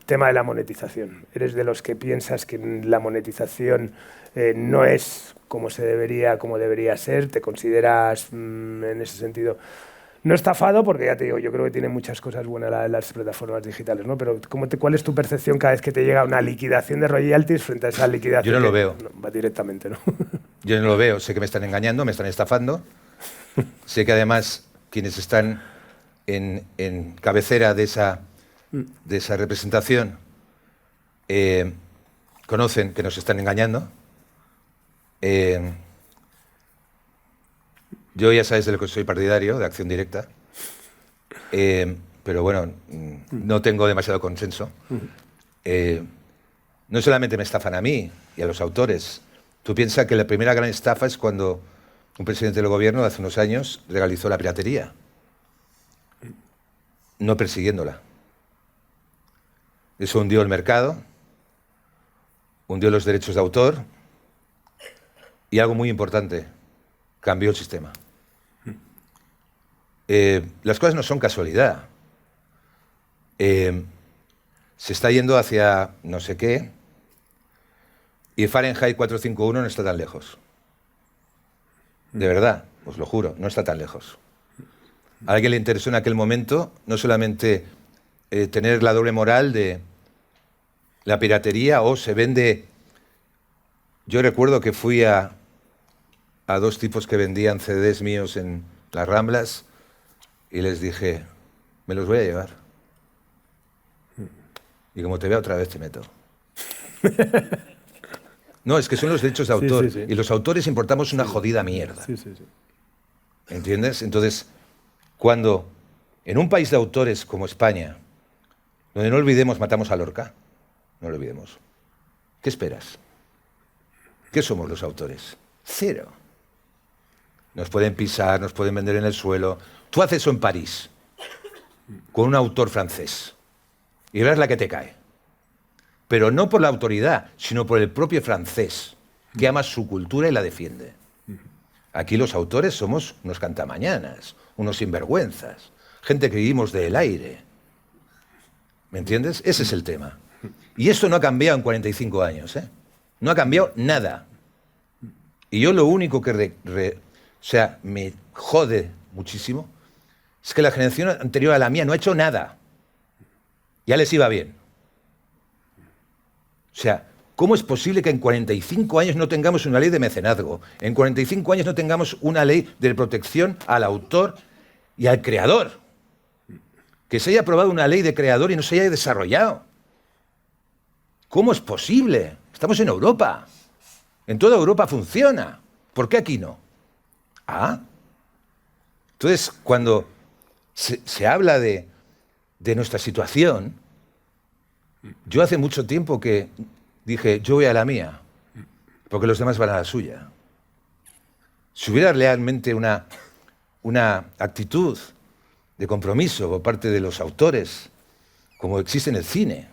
tema de la monetización. ¿Eres de los que piensas que la monetización no es como debería ser? ¿Te consideras en ese sentido no estafado? Porque ya te digo, yo creo que tiene muchas cosas buenas las plataformas digitales, ¿no? Pero ¿cuál es tu percepción cada vez que te llega una liquidación de royalties frente a esa liquidación? Yo no lo veo. No, va directamente, ¿no? Yo no lo veo. Sé que me están engañando, me están estafando. Sé que además quienes están en cabecera de esa representación conocen que nos están engañando. Yo ya sabes de lo que soy partidario, de acción directa, pero bueno, no tengo demasiado consenso. No solamente me estafan a mí y a los autores. Tú piensas que la primera gran estafa es cuando un presidente del gobierno hace unos años legalizó la piratería, no persiguiéndola. Eso hundió el mercado, hundió los derechos de autor y algo muy importante, cambió el sistema. Las cosas no son casualidad. Se está yendo hacia no sé qué y Fahrenheit 451 no está tan lejos. De verdad, os lo juro, no está tan lejos. A alguien le interesó en aquel momento no solamente tener la doble moral de la piratería o se vende. Yo recuerdo que fui a dos tipos que vendían CDs míos en las Ramblas y les dije, me los voy a llevar. Y como te vea otra vez te meto. No, es que son los derechos de autor. Sí, sí, sí. Y los autores importamos una jodida mierda. Sí, sí, sí. ¿Entiendes? Entonces, cuando en un país de autores como España, donde no olvidemos, matamos a Lorca, no lo olvidemos, ¿qué esperas? ¿Qué somos los autores? Cero. Nos pueden pisar, nos pueden vender en el suelo. Tú haces eso en París, con un autor francés, y verás la que te cae. Pero no por la autoridad, sino por el propio francés, que ama su cultura y la defiende. Aquí los autores somos unos cantamañanas, unos sinvergüenzas, gente que vivimos del aire. ¿Me entiendes? Ese es el tema. Y esto no ha cambiado en 45 años, ¿eh? No ha cambiado nada. Y yo lo único que me jode muchísimo es que la generación anterior a la mía no ha hecho nada. Ya les iba bien. O sea, ¿cómo es posible que en 45 años no tengamos una ley de mecenazgo? En 45 años no tengamos una ley de protección al autor y al creador. Que se haya aprobado una ley de creador y no se haya desarrollado. ¿Cómo es posible? Estamos en Europa. En toda Europa funciona. ¿Por qué aquí no? Ah. Entonces, cuando se habla de nuestra situación, yo hace mucho tiempo que dije, yo voy a la mía, porque los demás van a la suya. Si hubiera realmente una actitud de compromiso por parte de los autores, como existe en el cine,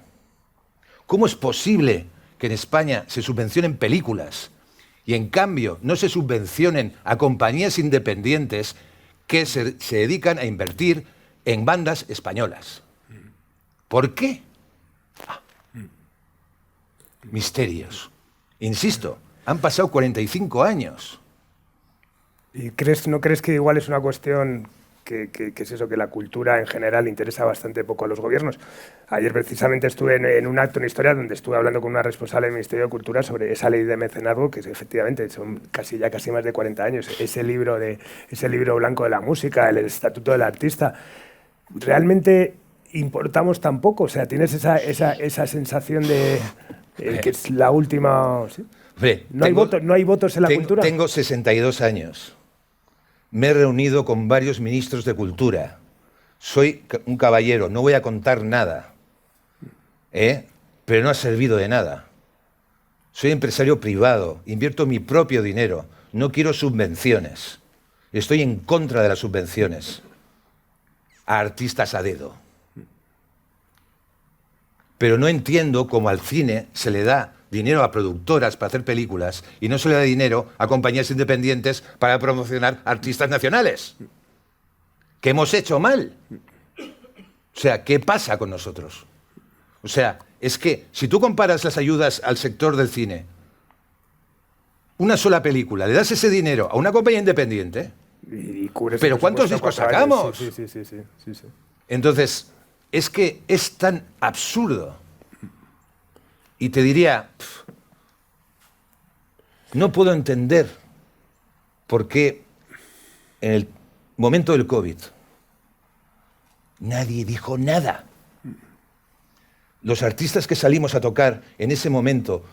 ¿cómo es posible que en España se subvencionen películas y en cambio no se subvencionen a compañías independientes que se dedican a invertir en bandas españolas? ¿Por qué? Misterios. Insisto, han pasado 45 años. ¿Y no crees que igual es una cuestión que es eso, que la cultura en general interesa bastante poco a los gobiernos? Ayer precisamente estuve en un acto, una historia, donde estuve hablando con una responsable del Ministerio de Cultura sobre esa ley de mecenazgo, que efectivamente son casi más de 40 años. Ese libro blanco de la música, el Estatuto del Artista. ¿Realmente importamos tan poco? O sea, ¿tienes esa sensación de que es la última? ¿Sí? ¿No hay votos en la cultura? Tengo 62 años. Me he reunido con varios ministros de cultura. Soy un caballero, no voy a contar nada. Pero no ha servido de nada. O Soy empresario privado, invierto mi propio dinero, no quiero subvenciones. Estoy en contra de las subvenciones a artistas a dedo. Pero no entiendo cómo al cine se le da dinero a productoras para hacer películas y no se le da dinero a compañías independientes para promocionar artistas nacionales. ¿Qué hemos hecho mal? O sea, ¿qué pasa con nosotros? O sea, es que si tú comparas las ayudas al sector del cine, una sola película, le das ese dinero a una compañía independiente, pero ¿cuántos discos sacamos? Sí. Entonces, es que es tan absurdo. Y te diría, no puedo entender por qué en el momento del COVID nadie dijo nada. Los artistas que salimos a tocar en ese momento,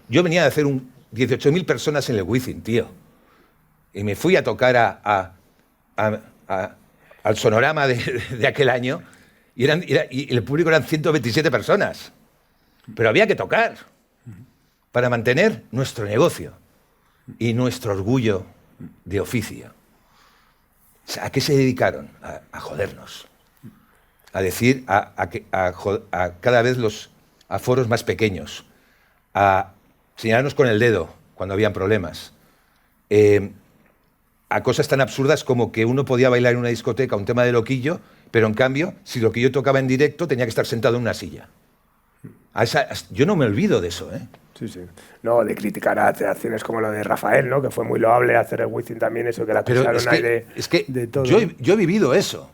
yo venía de hacer 18.000 personas en el Wizzing, tío. Y me fui a tocar al Sonorama de aquel año y el público eran 127 personas. Pero había que tocar para mantener nuestro negocio y nuestro orgullo de oficio. O sea, ¿a qué se dedicaron? A jodernos. A decir, a cada vez los aforos más pequeños, a señalarnos con el dedo cuando habían problemas, a cosas tan absurdas como que uno podía bailar en una discoteca un tema de Loquillo, pero en cambio, si Loquillo tocaba en directo, tenía que estar sentado en una silla. Yo no me olvido de eso, ¿eh? Sí. No, de criticar a acciones como lo de Rafael, ¿no? Que fue muy loable hacer el Wizzing también, eso que la acusaron de todo. Yo he vivido eso.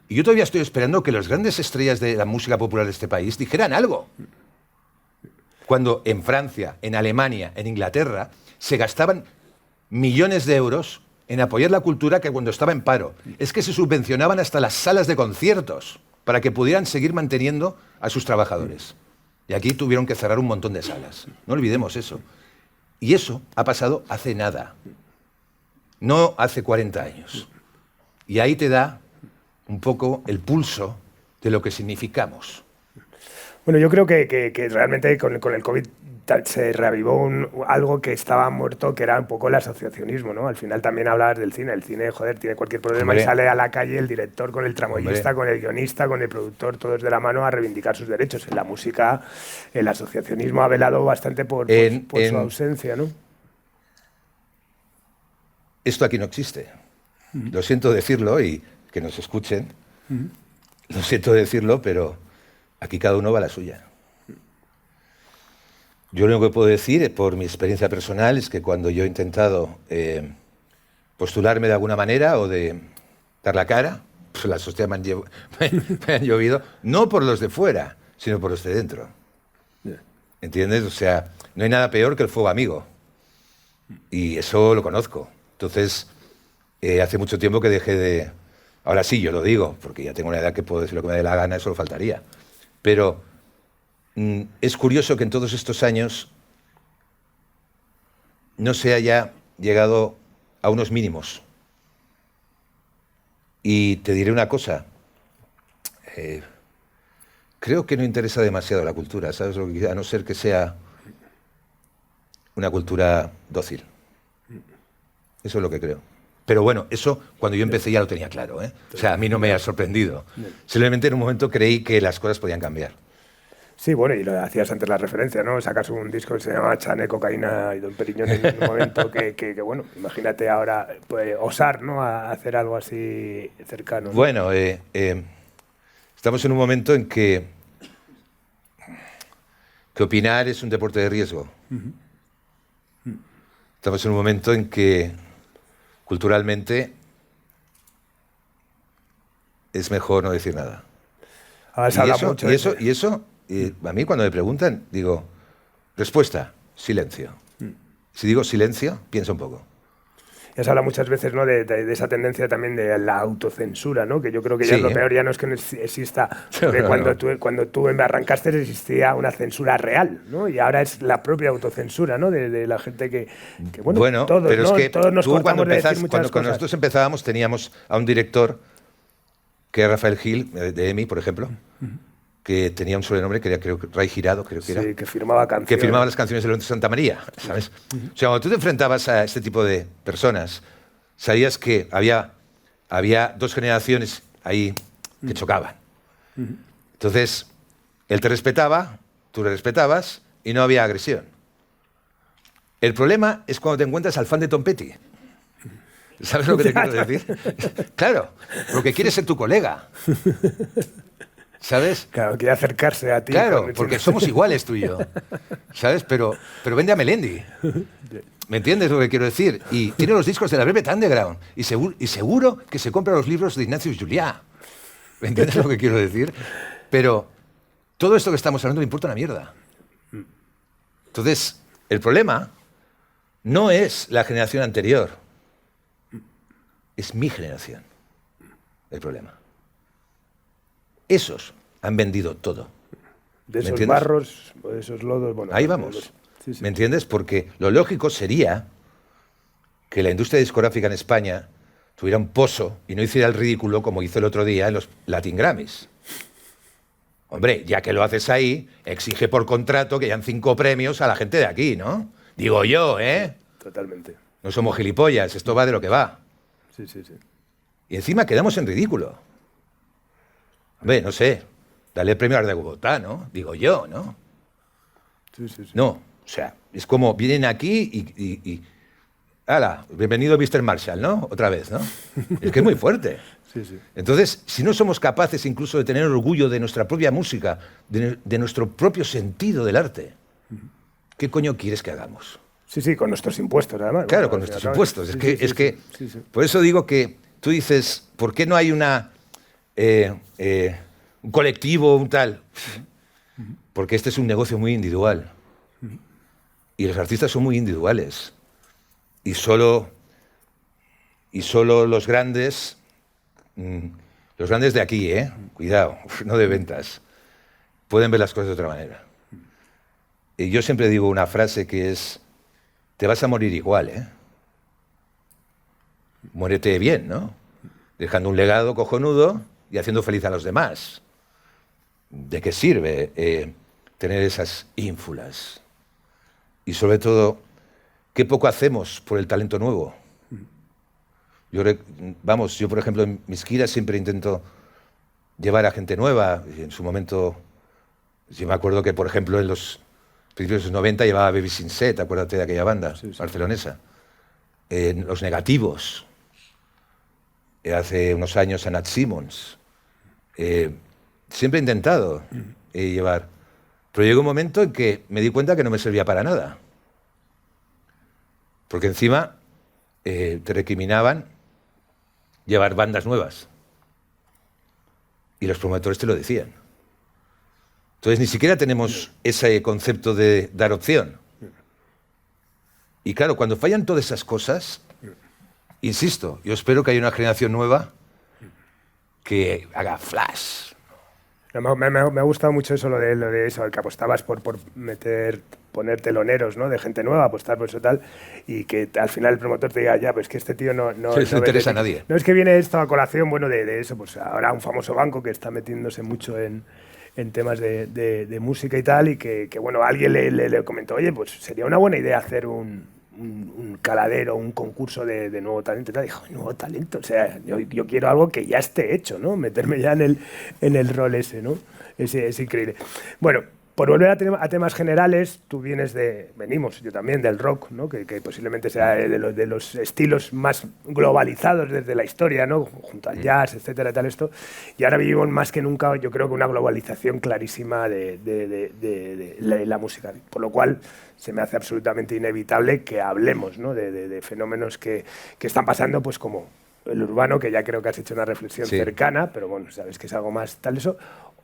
Y yo todavía estoy esperando que las grandes estrellas de la música popular de este país dijeran algo. Cuando en Francia, en Alemania, en Inglaterra, se gastaban millones de euros en apoyar la cultura que cuando estaba en paro. Es que se subvencionaban hasta las salas de conciertos para que pudieran seguir manteniendo a sus trabajadores. Y aquí tuvieron que cerrar un montón de salas. No olvidemos eso. Y eso ha pasado hace nada. No hace 40 años. Y ahí te da un poco el pulso de lo que significamos. Bueno, yo creo que realmente con el COVID se reavivó algo que estaba muerto, que era un poco el asociacionismo, ¿no? Al final también hablabas del cine. El cine, joder, tiene cualquier problema. Hombre. Y sale a la calle el director con el tramoyista, Hombre. Con el guionista, con el productor, todos de la mano a reivindicar sus derechos. En la música, el asociacionismo ha velado bastante por su ausencia, ¿no? Esto aquí no existe. Lo siento decirlo y que nos escuchen. Lo siento decirlo, pero aquí cada uno va a la suya. Yo lo único que puedo decir, por mi experiencia personal, es que cuando yo he intentado postularme de alguna manera o de dar la cara, pues las hostias me han llovido, no por los de fuera, sino por los de dentro. ¿Entiendes? O sea, no hay nada peor que el fuego amigo. Y eso lo conozco. Entonces, hace mucho tiempo que dejé de... Ahora sí, yo lo digo, porque ya tengo una edad que puedo decir lo que me dé la gana, eso lo faltaría. Pero es curioso que en todos estos años no se haya llegado a unos mínimos. Y te diré una cosa. Creo que no interesa demasiado la cultura, ¿sabes? A no ser que sea una cultura dócil. Eso es lo que creo. Pero bueno, eso cuando yo empecé ya lo tenía claro, ¿eh? O sea, a mí no me ha sorprendido. Simplemente en un momento creí que las cosas podían cambiar. Sí, bueno, y lo hacías antes la referencia, ¿no? Sacas un disco que se llama Chané, Cocaína y Don Periñón en un momento que bueno, imagínate ahora pues, osar, ¿no? A hacer algo así cercano, ¿no? Bueno, estamos en un momento en que opinar es un deporte de riesgo. Estamos en un momento en que culturalmente es mejor no decir nada. Y eso, a mí cuando me preguntan, digo, respuesta, silencio. Si digo silencio, piensa un poco. Ya se habla muchas veces, ¿no? de esa tendencia también de la autocensura, ¿no? Que yo creo que ya es lo peor, ya no es que no exista. Porque cuando tú arrancaste existía una censura real, ¿no? Y ahora es la propia autocensura, ¿no? De la gente que bueno, todos, pero ¿no? es que todos nos tú cuando cuando nosotros empezábamos teníamos a un director que era Rafael Gil, de EMI, por ejemplo, que tenía un sobrenombre que era, creo que Ray Girado, creo que era. Sí, que firmaba canciones. Que firmaba las canciones de Lorenzo Santamaría, ¿sabes? O sea, cuando tú te enfrentabas a este tipo de personas, sabías que había dos generaciones ahí que chocaban. Entonces, él te respetaba, tú le respetabas y no había agresión. El problema es cuando te encuentras al fan de Tom Petty. ¿Sabes lo que te quiero decir? Claro, porque quiere ser tu colega. ¿Sabes? Claro, quiere acercarse a ti. Claro, porque somos iguales tú y yo. ¿Sabes? Pero vende a Melendi. ¿Me entiendes lo que quiero decir? Y tiene los discos de la Velvet Underground. Y seguro que se compra los libros de Ignacio Juliá. ¿Me entiendes lo que quiero decir? Pero todo esto que estamos hablando le importa una mierda. Entonces, el problema no es la generación anterior. Es mi generación el problema. Esos han vendido todo. De esos barros, de esos lodos... Bueno, ahí vamos. Sí. ¿Me entiendes? Porque lo lógico sería que la industria discográfica en España tuviera un pozo y no hiciera el ridículo como hizo el otro día en los Latin Grammys. Hombre, ya que lo haces ahí, exige por contrato que hayan 5 premios a la gente de aquí, ¿no? Digo yo, ¿eh? Totalmente. No somos gilipollas, esto va de lo que va. Sí. Y encima quedamos en ridículo. Hombre, no sé, dale el premio a de Bogotá, ¿no? Digo yo, ¿no? Sí. No, o sea, es como vienen aquí y ¡hala! Bienvenido Mr. Marshall, ¿no? Otra vez, ¿no? Es que es muy fuerte. Sí. Entonces, si no somos capaces incluso de tener orgullo de nuestra propia música, de nuestro propio sentido del arte, ¿qué coño quieres que hagamos? Sí, con nuestros impuestos, además. Claro, bueno, con nuestros impuestos. Sí. Por eso digo que tú dices, ¿por qué no hay un colectivo, un tal? Porque este es un negocio muy individual. Y los artistas son muy individuales. Y solo los grandes de aquí, cuidado, no de ventas, pueden ver las cosas de otra manera. Y yo siempre digo una frase que es, te vas a morir igual, Muérete bien, ¿no? Dejando un legado cojonudo y haciendo feliz a los demás. ¿De qué sirve tener esas ínfulas? Y sobre todo, ¿qué poco hacemos por el talento nuevo? Yo, por ejemplo, en mis giras siempre intento llevar a gente nueva. Y en su momento, yo me acuerdo que, por ejemplo, en los principios de los 90 llevaba a Baby Sinset, acuérdate de aquella banda barcelonesa. En Los Negativos. Hace unos años a Nat Simmons. Siempre he intentado llevar. Pero llegó un momento en que me di cuenta que no me servía para nada. Porque encima te recriminaban llevar bandas nuevas. Y los promotores te lo decían. Entonces ni siquiera tenemos ese concepto de dar opción. Y claro, cuando fallan todas esas cosas, insisto, yo espero que haya una generación nueva que haga flash. Me ha gustado mucho eso, lo de eso, el que apostabas por poner teloneros, ¿no? De gente nueva, apostar por eso tal, y que al final el promotor te diga, ya, pues que este tío no interesa a nadie. No es que viene esto a colación, bueno, de eso, pues ahora un famoso banco que está metiéndose mucho en temas de música y tal, y que bueno, alguien le comentó, oye, pues sería una buena idea hacer un caladero, un concurso de nuevo talento y tal. Dijo, nuevo talento, o sea, yo quiero algo que ya esté hecho, ¿no? Meterme ya en el rol ese, ¿no? Es increíble. Bueno, por volver a temas generales, tú venimos, yo también, del rock, ¿no? Que posiblemente sea de los estilos más globalizados desde la historia, ¿no? Junto al jazz, etcétera, tal esto. Y ahora vivimos más que nunca, yo creo que una globalización clarísima de la música. Por lo cual se me hace absolutamente inevitable que hablemos, ¿no? de fenómenos que están pasando, pues como el urbano, que ya creo que has hecho una reflexión cercana, pero bueno, sabes que es algo más tal eso,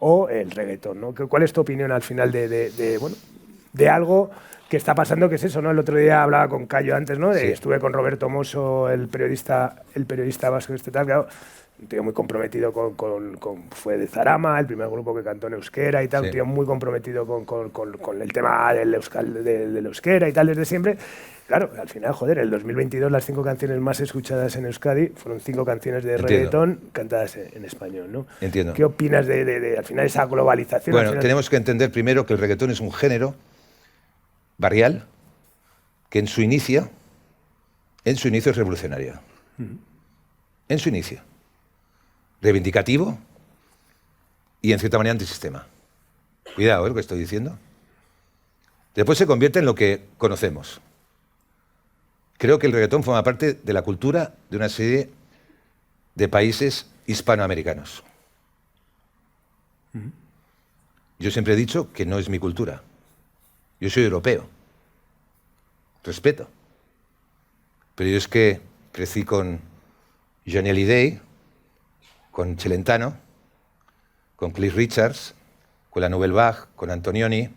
o el reggaetón, ¿no? ¿Cuál es tu opinión al final de algo que está pasando, que es eso, ¿no? El otro día hablaba con Cayo antes, ¿no? Estuve con Roberto Mosso, el periodista vasco tal, claro, un tío muy comprometido fue de Zarama, el primer grupo que cantó en euskera y tal, un tío muy comprometido con el tema del euskera y tal desde siempre. Claro, al final, joder, el 2022 las 5 canciones más escuchadas en Euskadi fueron 5 canciones de reggaetón cantadas en español, ¿no? Entiendo. ¿Qué opinas de al final esa globalización? Bueno, tenemos que entender primero que el reggaetón es un género barrial que en su inicio es revolucionario. En su inicio. Reivindicativo y en cierta manera antisistema. Cuidado, lo que estoy diciendo. Después se convierte en lo que conocemos. Creo que el reggaetón forma parte de la cultura de una serie de países hispanoamericanos. Yo siempre he dicho que no es mi cultura. Yo soy europeo. Respeto. Pero yo es que crecí con Johnny Hallyday, con Celentano, con Cliff Richards, con la Nouvelle Vague, con Antonioni,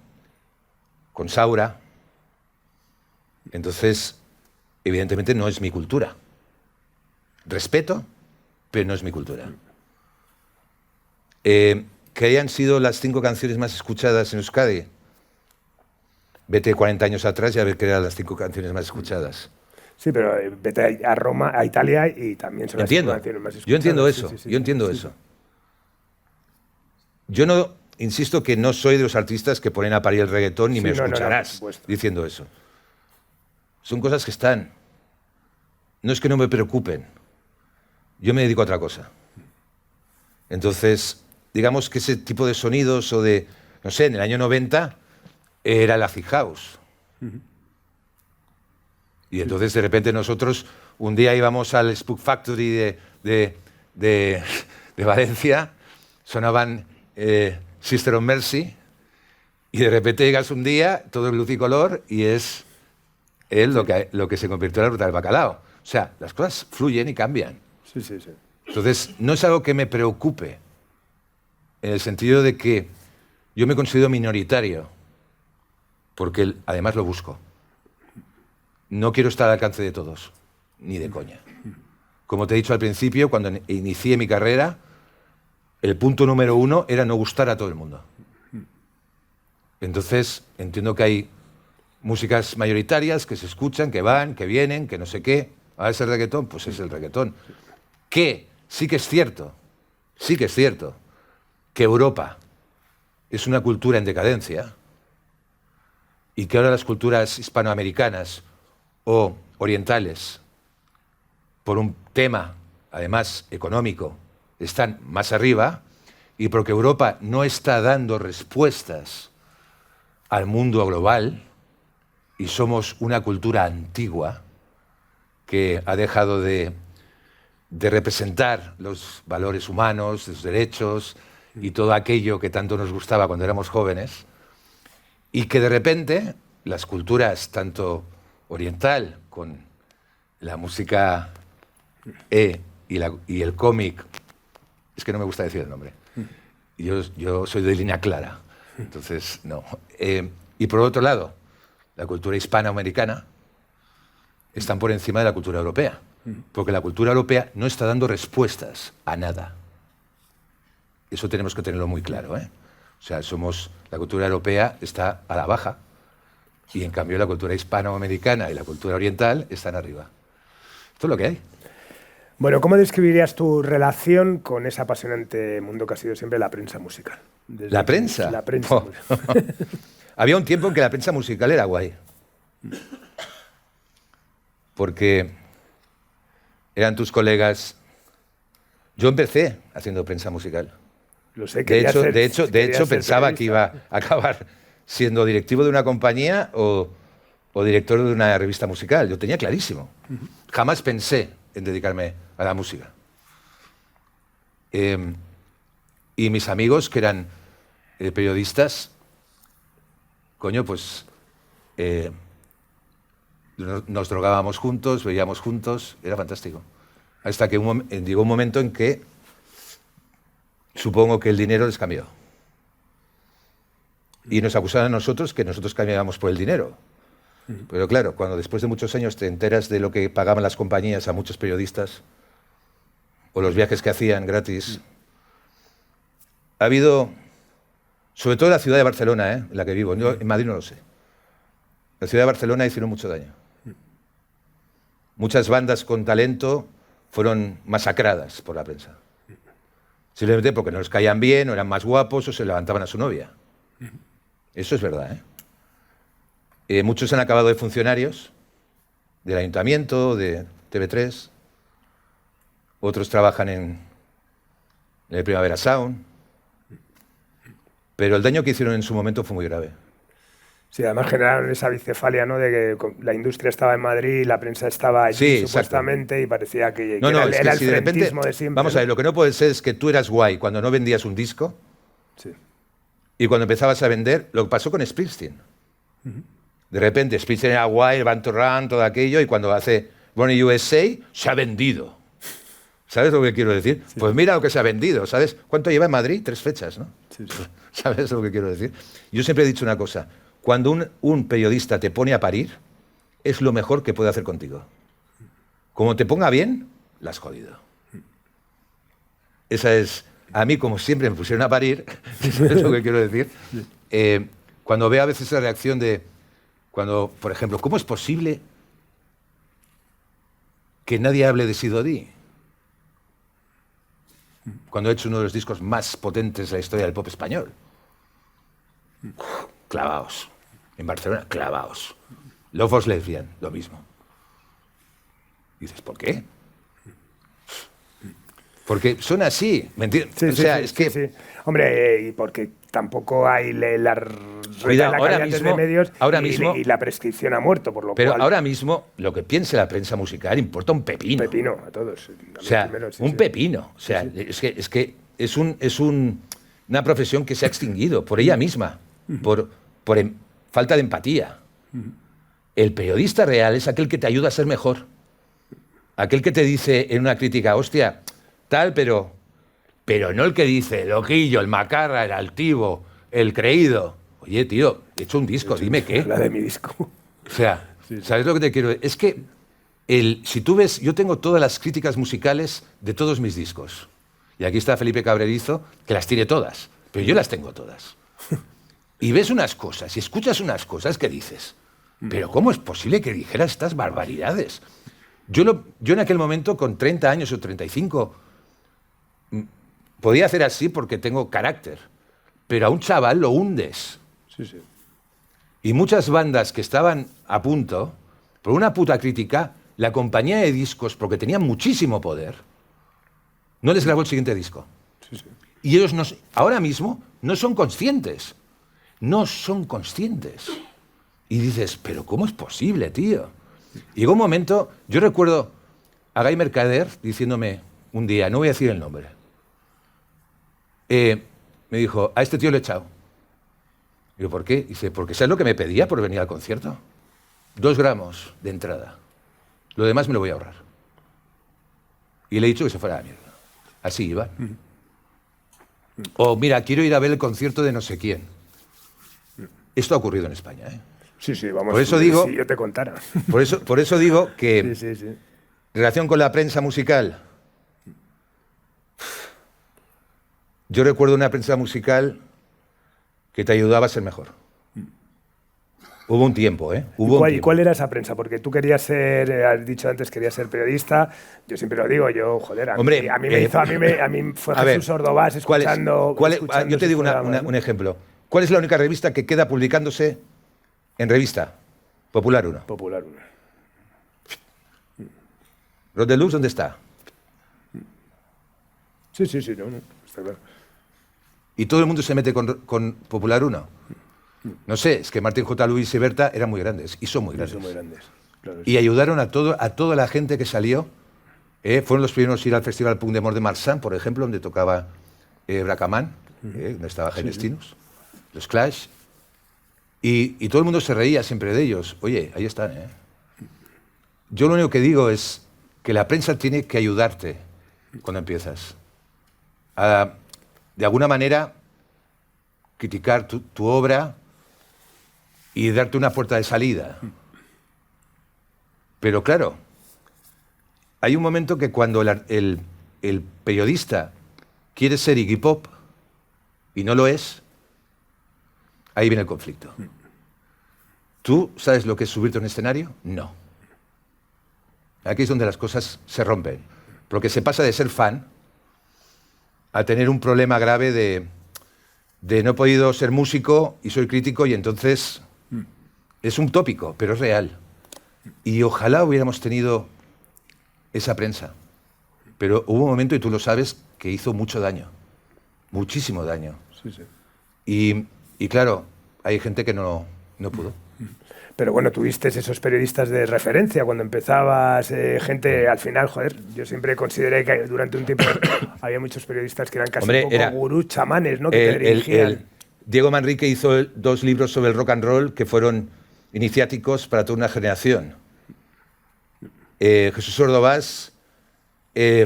con Saura. Entonces, evidentemente no es mi cultura. Respeto, pero no es mi cultura. Que hayan sido las 5 canciones más escuchadas en Euskadi. Vete 40 años atrás y a ver qué eran las 5 canciones más escuchadas. Sí, pero vete a Roma, a Italia y también son las 5 canciones más escuchadas. Yo entiendo eso, yo entiendo eso. Yo no, insisto que no soy de los artistas que ponen a parir el reggaetón ni me escucharás diciendo eso. Son cosas que están. No es que no me preocupen. Yo me dedico a otra cosa. Entonces, digamos que ese tipo de sonidos o de, no sé, en el año 90 era el acid house. Y entonces de repente nosotros un día íbamos al Spook Factory de Valencia, sonaban Sister of Mercy, y de repente llegas un día, todo es luz y color, y es lo que se convirtió en la ruta del bacalao. O sea, las cosas fluyen y cambian. Sí, sí, sí. Entonces, no es algo que me preocupe, en el sentido de que yo me considero minoritario, porque además lo busco. No quiero estar al alcance de todos, ni de coña. Como te he dicho al principio, cuando inicié mi carrera, el punto número 1 era no gustar a todo el mundo. Entonces, entiendo que hay músicas mayoritarias que se escuchan, que van, que vienen, que no sé qué. ¿A ese reggaetón? Pues es el reggaetón. Que sí que es cierto, que Europa es una cultura en decadencia y que ahora las culturas hispanoamericanas o orientales, por un tema, además, económico, están más arriba, y porque Europa no está dando respuestas al mundo global, y somos una cultura antigua que ha dejado de representar los valores humanos, los derechos y todo aquello que tanto nos gustaba cuando éramos jóvenes, y que de repente las culturas, tanto oriental, con la música y el cómic, es que no me gusta decir el nombre, yo soy de línea clara, entonces no. Y por otro lado, la cultura hispanoamericana están por encima de la cultura europea, porque la cultura europea no está dando respuestas a nada. Eso tenemos que tenerlo muy claro, ¿eh? O sea, la cultura europea está a la baja, y en cambio la cultura hispanoamericana y la cultura oriental están arriba. Esto es lo que hay. Bueno, ¿cómo describirías tu relación con ese apasionante mundo que ha sido siempre la prensa musical? ¿La prensa? La prensa musical. Había un tiempo en que la prensa musical era guay. Porque eran tus colegas. Yo empecé haciendo prensa musical. Lo sé, de hecho pensaba que iba a acabar siendo directivo de una compañía o director de una revista musical. Yo tenía clarísimo. Jamás pensé en dedicarme a la música. Y mis amigos, que eran periodistas, coño, pues nos drogábamos juntos, veíamos juntos, era fantástico. Hasta que llegó un momento en que supongo que el dinero les cambió. Y nos acusaban a nosotros que nosotros cambiábamos por el dinero. Pero claro, cuando después de muchos años te enteras de lo que pagaban las compañías a muchos periodistas, o los viajes que hacían gratis. Ha habido, sobre todo en la ciudad de Barcelona, en la que vivo, yo en Madrid no lo sé. La ciudad de Barcelona hicieron mucho daño. Muchas bandas con talento fueron masacradas por la prensa. Simplemente porque no les caían bien, o eran más guapos, o se levantaban a su novia. Eso es verdad, muchos han acabado de funcionarios del Ayuntamiento, de TV3. Otros trabajan en el Primavera Sound. Pero el daño que hicieron en su momento fue muy grave. Sí, además generaron esa bicefalia, ¿no? De que la industria estaba en Madrid y la prensa estaba allí, Sí, supuestamente, y parecía que, No, era, es que era el si de repente, frentismo de siempre. vamos a ver, lo que no puede ser es que tú eras guay cuando no vendías un disco, Sí. y cuando empezabas a vender, lo que pasó con Springsteen. De repente Springsteen era guay, el Band to Run, todo aquello, y cuando hace Born in USA, se ha vendido. ¿Sabes lo que quiero decir? Sí. Pues mira lo que se ha vendido, ¿sabes? ¿Cuánto lleva en Madrid? 3 fechas, ¿no? Sí. ¿Sabes lo que quiero decir? Yo siempre he dicho una cosa. Cuando un periodista te pone a parir, es lo mejor que puede hacer contigo. Como te ponga bien, la has jodido. Esa es... A mí, como siempre me pusieron a parir, eso es lo que quiero decir. Cuando veo a veces la reacción de... Cuando, por ejemplo, ¿cómo es posible que nadie hable de Sidodí? Cuando he hecho uno de los discos más potentes de la historia del pop español. Clavaos. En Barcelona, clavaos. Love Was Lesbian, lo mismo. Dices, ¿por qué? Porque son así, ¿me entiendes? Sí, o sea, sí, es que... sí. Hombre, y porque tampoco hay la Cuidado, ahora calidad mismo, de medios ahora y, mismo, y la prescripción ha muerto, por lo pero cual... ahora mismo, lo que piense la prensa musical importa un pepino. Un pepino, a todos. O sea, primero, sí, un sí. pepino. O sea, es que es una profesión que se ha extinguido por ella misma, por falta de empatía. El periodista real es aquel que te ayuda a ser mejor. Aquel que te dice en una crítica, hostia, tal, pero no el que dice, loquillo, el macarra, el altivo, el creído. Oye, tío, he hecho un disco, dime qué. La de mi disco. O sea, ¿sabes lo que te quiero decir? Es que, si tú ves, yo tengo todas las críticas musicales de todos mis discos. Y aquí está Felipe Cabrerizo, que las tiene todas, pero yo las tengo todas. Y ves unas cosas, y escuchas unas cosas que dices, pero ¿cómo es posible que dijera estas barbaridades? Yo en aquel momento, con 30 años o 35, podía hacer así porque tengo carácter, pero a un chaval lo hundes. Sí, sí. Y muchas bandas que estaban a punto, por una puta crítica, la compañía de discos, porque tenían muchísimo poder, no les grabó el siguiente disco. Sí, sí. Y ellos ahora mismo no son conscientes. No son conscientes. Y dices, pero ¿cómo es posible, tío? Llegó un momento, yo recuerdo a Guy Mercader diciéndome un día, no voy a decir el nombre, me dijo, a este tío le he echado. Digo, ¿por qué? Dice, porque ¿sabes lo que me pedía por venir al concierto? 2 gramos de entrada. Lo demás me lo voy a ahorrar. Y le he dicho que se fuera a la mierda. Así iba. O mira, quiero ir a ver el concierto de no sé quién. Esto ha ocurrido en España, ¿eh? Sí, sí, vamos. Por eso digo, si yo te contara. Por eso digo que Sí. en relación con la prensa musical, yo recuerdo una prensa musical que te ayudaba a ser mejor. Hubo un tiempo, ¿eh? ¿Y cuál era esa prensa? Porque tú querías ser, has dicho antes, querías ser periodista. Yo siempre lo digo, joder, a mí fue Jesús Ordovás escuchando... Yo te digo un ejemplo. ¿Cuál es la única revista que queda publicándose en revista? Popular 1. Popular 1. ¿Rod de Luz dónde está? Sí, no, está claro. Y todo el mundo se mete con Popular 1. No sé, es que Martín J. Luis y Berta eran muy grandes, y son muy grandes. Claro, y ayudaron a toda la gente que salió. Fueron los primeros a ir al Festival Punk de Mort de Marsan, por ejemplo, donde tocaba Bracaman, donde estaba Genestinus, los Clash. Y todo el mundo se reía siempre de ellos. Oye, ahí están, ¿eh? Yo lo único que digo es que la prensa tiene que ayudarte cuando empiezas. De alguna manera, criticar tu obra y darte una puerta de salida. Pero claro, hay un momento que cuando el el periodista quiere ser Iggy Pop y no lo es, ahí viene el conflicto. ¿Tú sabes lo que es subirte a un escenario? No. Aquí es donde las cosas se rompen. Porque se pasa de ser fan a tener un problema grave de no he podido ser músico y soy crítico, y entonces es un tópico, pero es real. Y ojalá hubiéramos tenido esa prensa. Pero hubo un momento, y tú lo sabes, que hizo mucho daño. Muchísimo daño. Sí, sí. Y claro, hay gente que no pudo. Pero bueno, tuviste esos periodistas de referencia cuando empezabas, gente, al final, joder, yo siempre consideré que durante un tiempo había muchos periodistas que eran casi un poco gurús, chamanes, ¿no? Que te dirigían. Diego Manrique hizo 2 libros sobre el rock and roll que fueron iniciáticos para toda una generación. Jesús Ordovás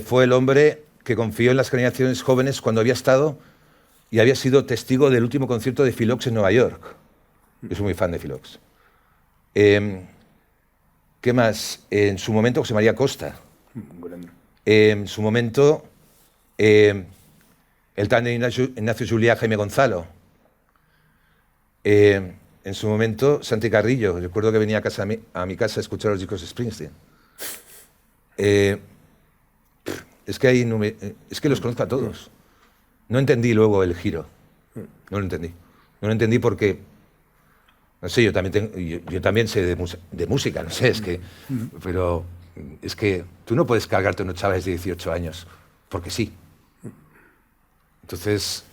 fue el hombre que confió en las generaciones jóvenes cuando había estado y había sido testigo del último concierto de Philox en Nueva York. Yo soy muy fan de Philox. ¿Qué más? En su momento, José María Costa. En su momento, el tan de Ignacio Juliá, Jaime Gonzalo. En su momento, Santi Carrillo. Recuerdo que venía a mi casa a escuchar los discos de Springsteen. Es que los conozco a todos. No entendí luego el giro. No lo entendí. No lo entendí porque... No sé, yo también sé de música, no sé, es que... Pero es que tú no puedes cargarte unos chavales de 18 años, porque sí. Entonces,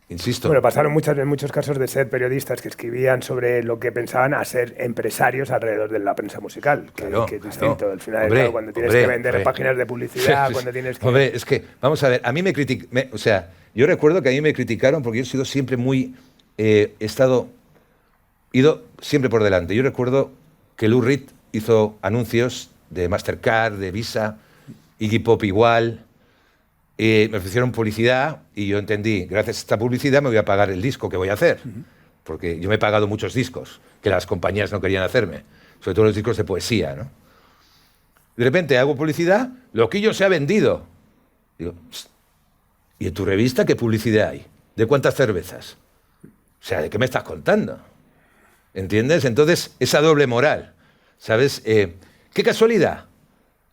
insisto... Bueno, pasaron en muchos casos de ser periodistas que escribían sobre lo que pensaban a ser empresarios alrededor de la prensa musical, claro, que es distinto. Claro. Al final, claro, cuando tienes que vender páginas de publicidad, cuando tienes que... Hombre, es que, vamos a ver, a mí me criticaron... O sea, yo recuerdo que a mí me criticaron porque yo he sido siempre muy... ido siempre por delante. Yo recuerdo que Lou Reed hizo anuncios de Mastercard, de Visa, Iggy Pop igual. Me ofrecieron publicidad y yo entendí, gracias a esta publicidad me voy a pagar el disco que voy a hacer. Porque yo me he pagado muchos discos que las compañías no querían hacerme. Sobre todo los discos de poesía, ¿no? De repente hago publicidad, Loquillo se ha vendido. Digo, ¿y en tu revista qué publicidad hay? ¿De cuántas cervezas? O sea, ¿de qué me estás contando? ¿Entiendes? Entonces, esa doble moral, ¿sabes? ¡Qué casualidad!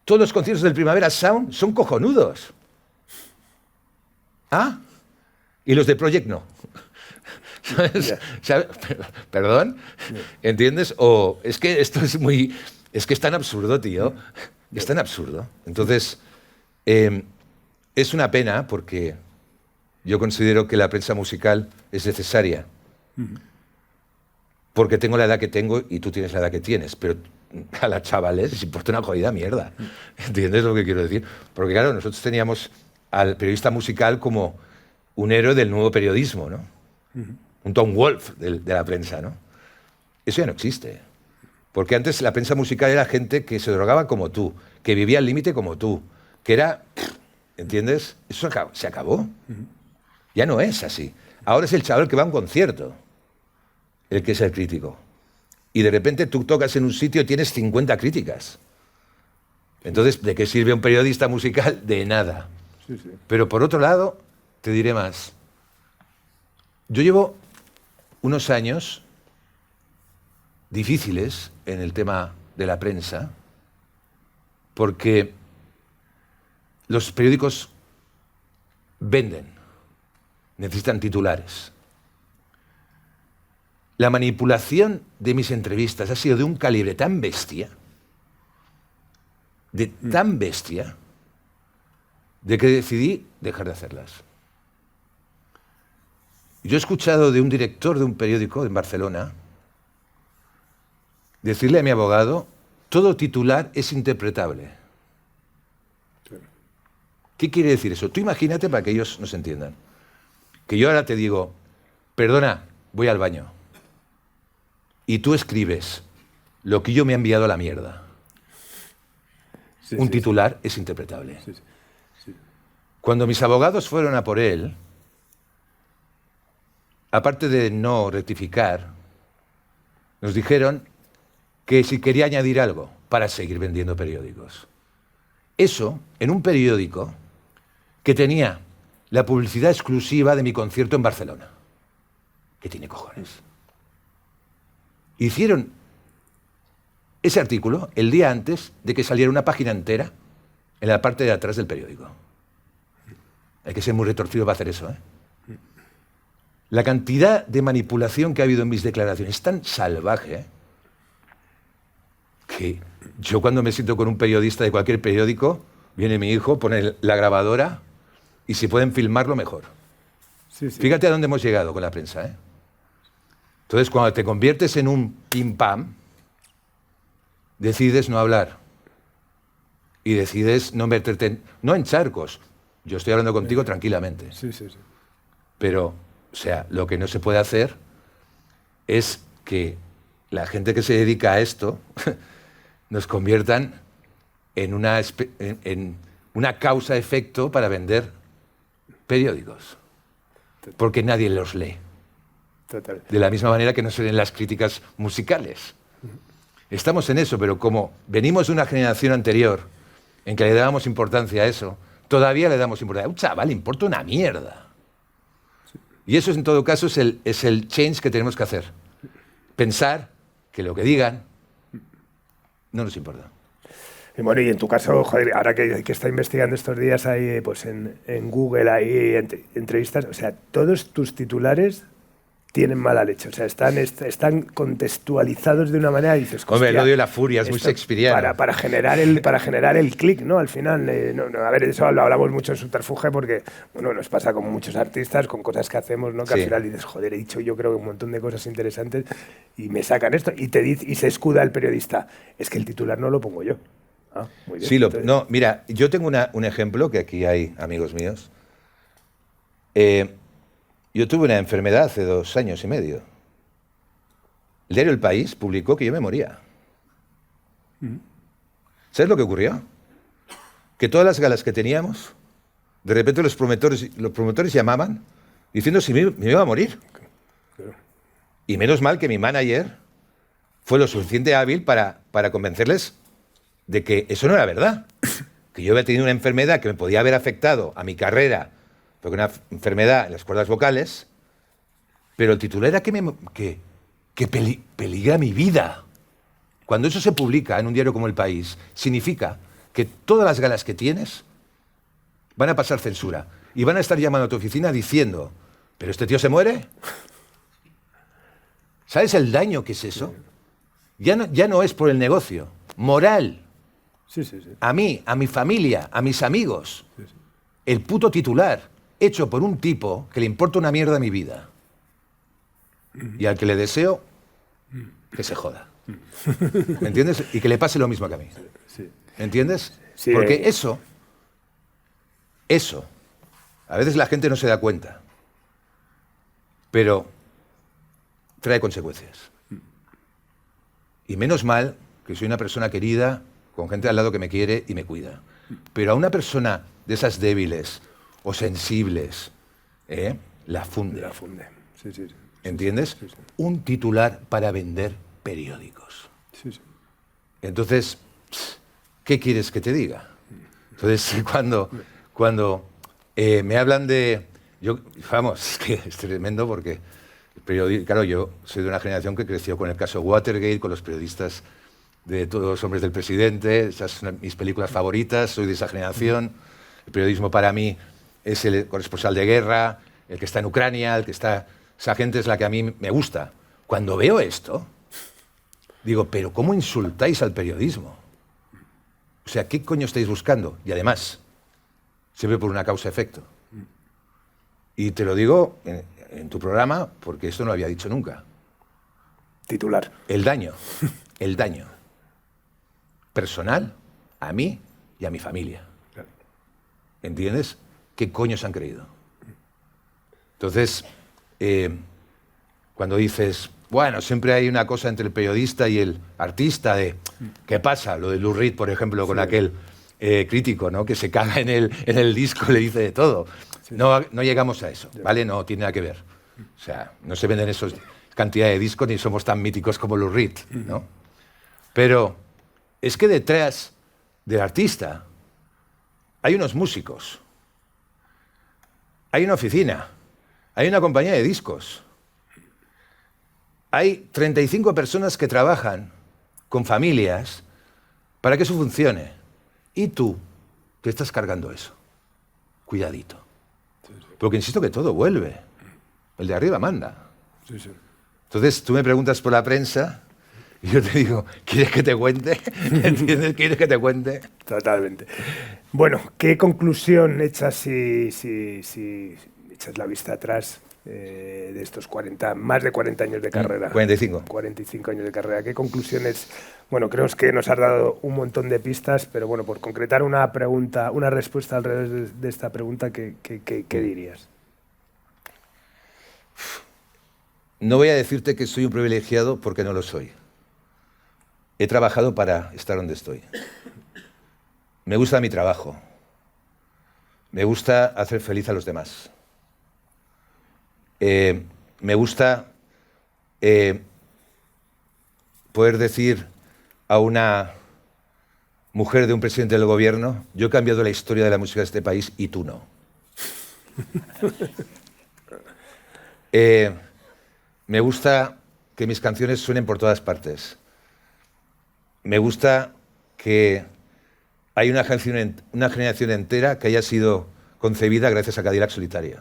Todos los conciertos del Primavera Sound son cojonudos. ¿Ah? Y los de Project no. ¿Sabes? ¿Sabes? ¿Perdón? ¿Entiendes? O es que esto es muy... Es que es tan absurdo, tío. Es tan absurdo. Entonces, es una pena porque yo considero que la prensa musical es necesaria. Porque tengo la edad que tengo y tú tienes la edad que tienes, pero a las chavales les importa una jodida mierda. ¿Entiendes lo que quiero decir? Porque claro, nosotros teníamos al periodista musical como un héroe del nuevo periodismo, ¿no? Un Tom Wolfe de la prensa, ¿no? Eso ya no existe. Porque antes la prensa musical era gente que se drogaba como tú, que vivía al límite como tú, que era... ¿Entiendes? Eso se acabó. Ya no es así. Ahora es el chaval que va a un concierto el que es el crítico. Y de repente tú tocas en un sitio y tienes 50 críticas. Entonces, ¿de qué sirve un periodista musical? De nada. Sí, sí. Pero por otro lado, te diré más. Yo llevo unos años difíciles en el tema de la prensa, porque los periódicos venden, necesitan titulares. La manipulación de mis entrevistas ha sido de un calibre tan bestia, de que decidí dejar de hacerlas. Yo he escuchado de un director de un periódico en Barcelona decirle a mi abogado, todo titular es interpretable. ¿Qué quiere decir eso? Tú imagínate para que ellos nos entiendan. Que yo ahora te digo, perdona, voy al baño. Y tú escribes, Loquillo me ha enviado a la mierda. Sí, un titular es interpretable. Sí. Cuando mis abogados fueron a por él, aparte de no rectificar, nos dijeron que si quería añadir algo para seguir vendiendo periódicos. Eso, en un periódico, que tenía la publicidad exclusiva de mi concierto en Barcelona. ¿Qué tiene cojones? Hicieron ese artículo el día antes de que saliera una página entera en la parte de atrás del periódico. Hay que ser muy retorcido para hacer eso, ¿eh? La cantidad de manipulación que ha habido en mis declaraciones es tan salvaje, ¿eh?, que yo cuando me siento con un periodista de cualquier periódico, viene mi hijo, pone la grabadora y si pueden filmarlo, mejor. Sí, sí. Fíjate a dónde hemos llegado con la prensa, ¿eh? Entonces, cuando te conviertes en un pim-pam, decides no hablar y decides no meterte no en charcos. Yo estoy hablando contigo tranquilamente. Sí, sí, sí. Pero, o sea, lo que no se puede hacer es que la gente que se dedica a esto nos conviertan en una causa-efecto para vender periódicos. Porque nadie los lee. Total. De la misma manera que no se leen las críticas musicales. Estamos en eso, pero como venimos de una generación anterior en que le dábamos importancia a eso, todavía le damos importancia. A un chaval le importa una mierda. Y eso, en todo caso, es el change que tenemos que hacer. Pensar que lo que digan no nos importa. Y bueno, y en tu caso, joder, ahora que está investigando estos días ahí, pues en Google, ahí entrevistas, o sea, todos tus titulares tienen mala leche, o sea, están contextualizados de una manera y dices, hombre, el hostia, odio y la furia es muy shakespeariano. para generar el clic, ¿no? Al final, a ver, eso lo hablamos mucho en Subterfuge porque, bueno, nos pasa con muchos artistas, con cosas que hacemos, ¿no? Que Sí. al final dices, joder, he dicho yo creo que un montón de cosas interesantes y me sacan esto y se escuda el periodista, es que el titular no lo pongo yo. Ah, muy bien. Sí, Entonces, no, mira, yo tengo un ejemplo, que aquí hay amigos míos. Yo tuve una enfermedad hace 2 años y medio. El diario El País publicó que yo me moría. ¿Sabes lo que ocurrió? Que todas las galas que teníamos, de repente los promotores llamaban diciendo si me iba a morir. Y menos mal que mi manager fue lo suficiente hábil para convencerles de que eso no era verdad. Que yo había tenido una enfermedad que me podía haber afectado a mi carrera, porque una enfermedad en las cuerdas vocales, pero el titular era que peligra mi vida. Cuando eso se publica en un diario como El País, significa que todas las galas que tienes van a pasar censura y van a estar llamando a tu oficina diciendo, ¿pero este tío se muere? ¿Sabes el daño que es eso? Ya no es por el negocio, moral. sí, sí, sí. A mí, a mi familia, a mis amigos. El puto titular, hecho por un tipo que le importa una mierda mi vida. Y al que le deseo que se joda. ¿Me entiendes? Y que le pase lo mismo que a mí. Sí. ¿Entiendes? Sí, Porque eso, a veces la gente no se da cuenta, pero trae consecuencias. Y menos mal que soy una persona querida, con gente al lado que me quiere y me cuida. Pero a una persona de esas débiles o sensibles, la funde. La funde. Sí, sí, sí. ¿Entiendes? Sí, sí. Un titular para vender periódicos. Sí, sí. Entonces, ¿qué quieres que te diga? Entonces, cuando me hablan de... Vamos, es que es tremendo porque... Claro, yo soy de una generación que creció con el caso Watergate, con los periodistas de Todos los hombres del presidente, esas son mis películas favoritas, soy de esa generación. El periodismo para mí es el corresponsal de guerra, el que está en Ucrania, el que está... Esa gente es la que a mí me gusta. Cuando veo esto, digo, pero ¿cómo insultáis al periodismo? O sea, ¿qué coño estáis buscando? Y además, siempre por una causa-efecto. Y te lo digo en tu programa porque esto no lo había dicho nunca. Titular. El daño personal a mí y a mi familia. Claro. ¿Entiendes? ¿Qué coño se han creído? Entonces, cuando dices, bueno, siempre hay una cosa entre el periodista y el artista de, ¿qué pasa? Lo de Lou Reed, por ejemplo, con aquel crítico, ¿no? Que se caga en el disco y le dice de todo. Sí. No llegamos a eso, ¿vale? No tiene nada que ver. O sea, no se venden esos cantidad de discos ni somos tan míticos como Lou Reed, ¿no? Pero es que detrás del artista hay unos músicos hay una oficina, hay una compañía de discos, hay 35 personas que trabajan con familias para que eso funcione. Y tú, te estás cargando eso. Cuidadito. Porque insisto que todo vuelve. El de arriba manda. Sí, sí. Entonces, tú me preguntas por la prensa y yo te digo, ¿quieres que te cuente? ¿Entiendes? ¿Quieres que te cuente? Totalmente. Bueno, ¿qué conclusión echas si echas la vista atrás de estos más de 40 años de carrera? 45. 45 años de carrera. ¿Qué conclusiones? Bueno, creo que nos has dado un montón de pistas, pero bueno, por concretar una respuesta alrededor de esta pregunta, ¿qué dirías? No voy a decirte que soy un privilegiado porque no lo soy. He trabajado para estar donde estoy. Me gusta mi trabajo. Me gusta hacer feliz a los demás. Me gusta poder decir a una mujer de un presidente del gobierno, yo he cambiado la historia de la música de este país y tú no. Me gusta que mis canciones suenen por todas partes. Me gusta que hay una generación entera que haya sido concebida gracias a Cadillac Solitario,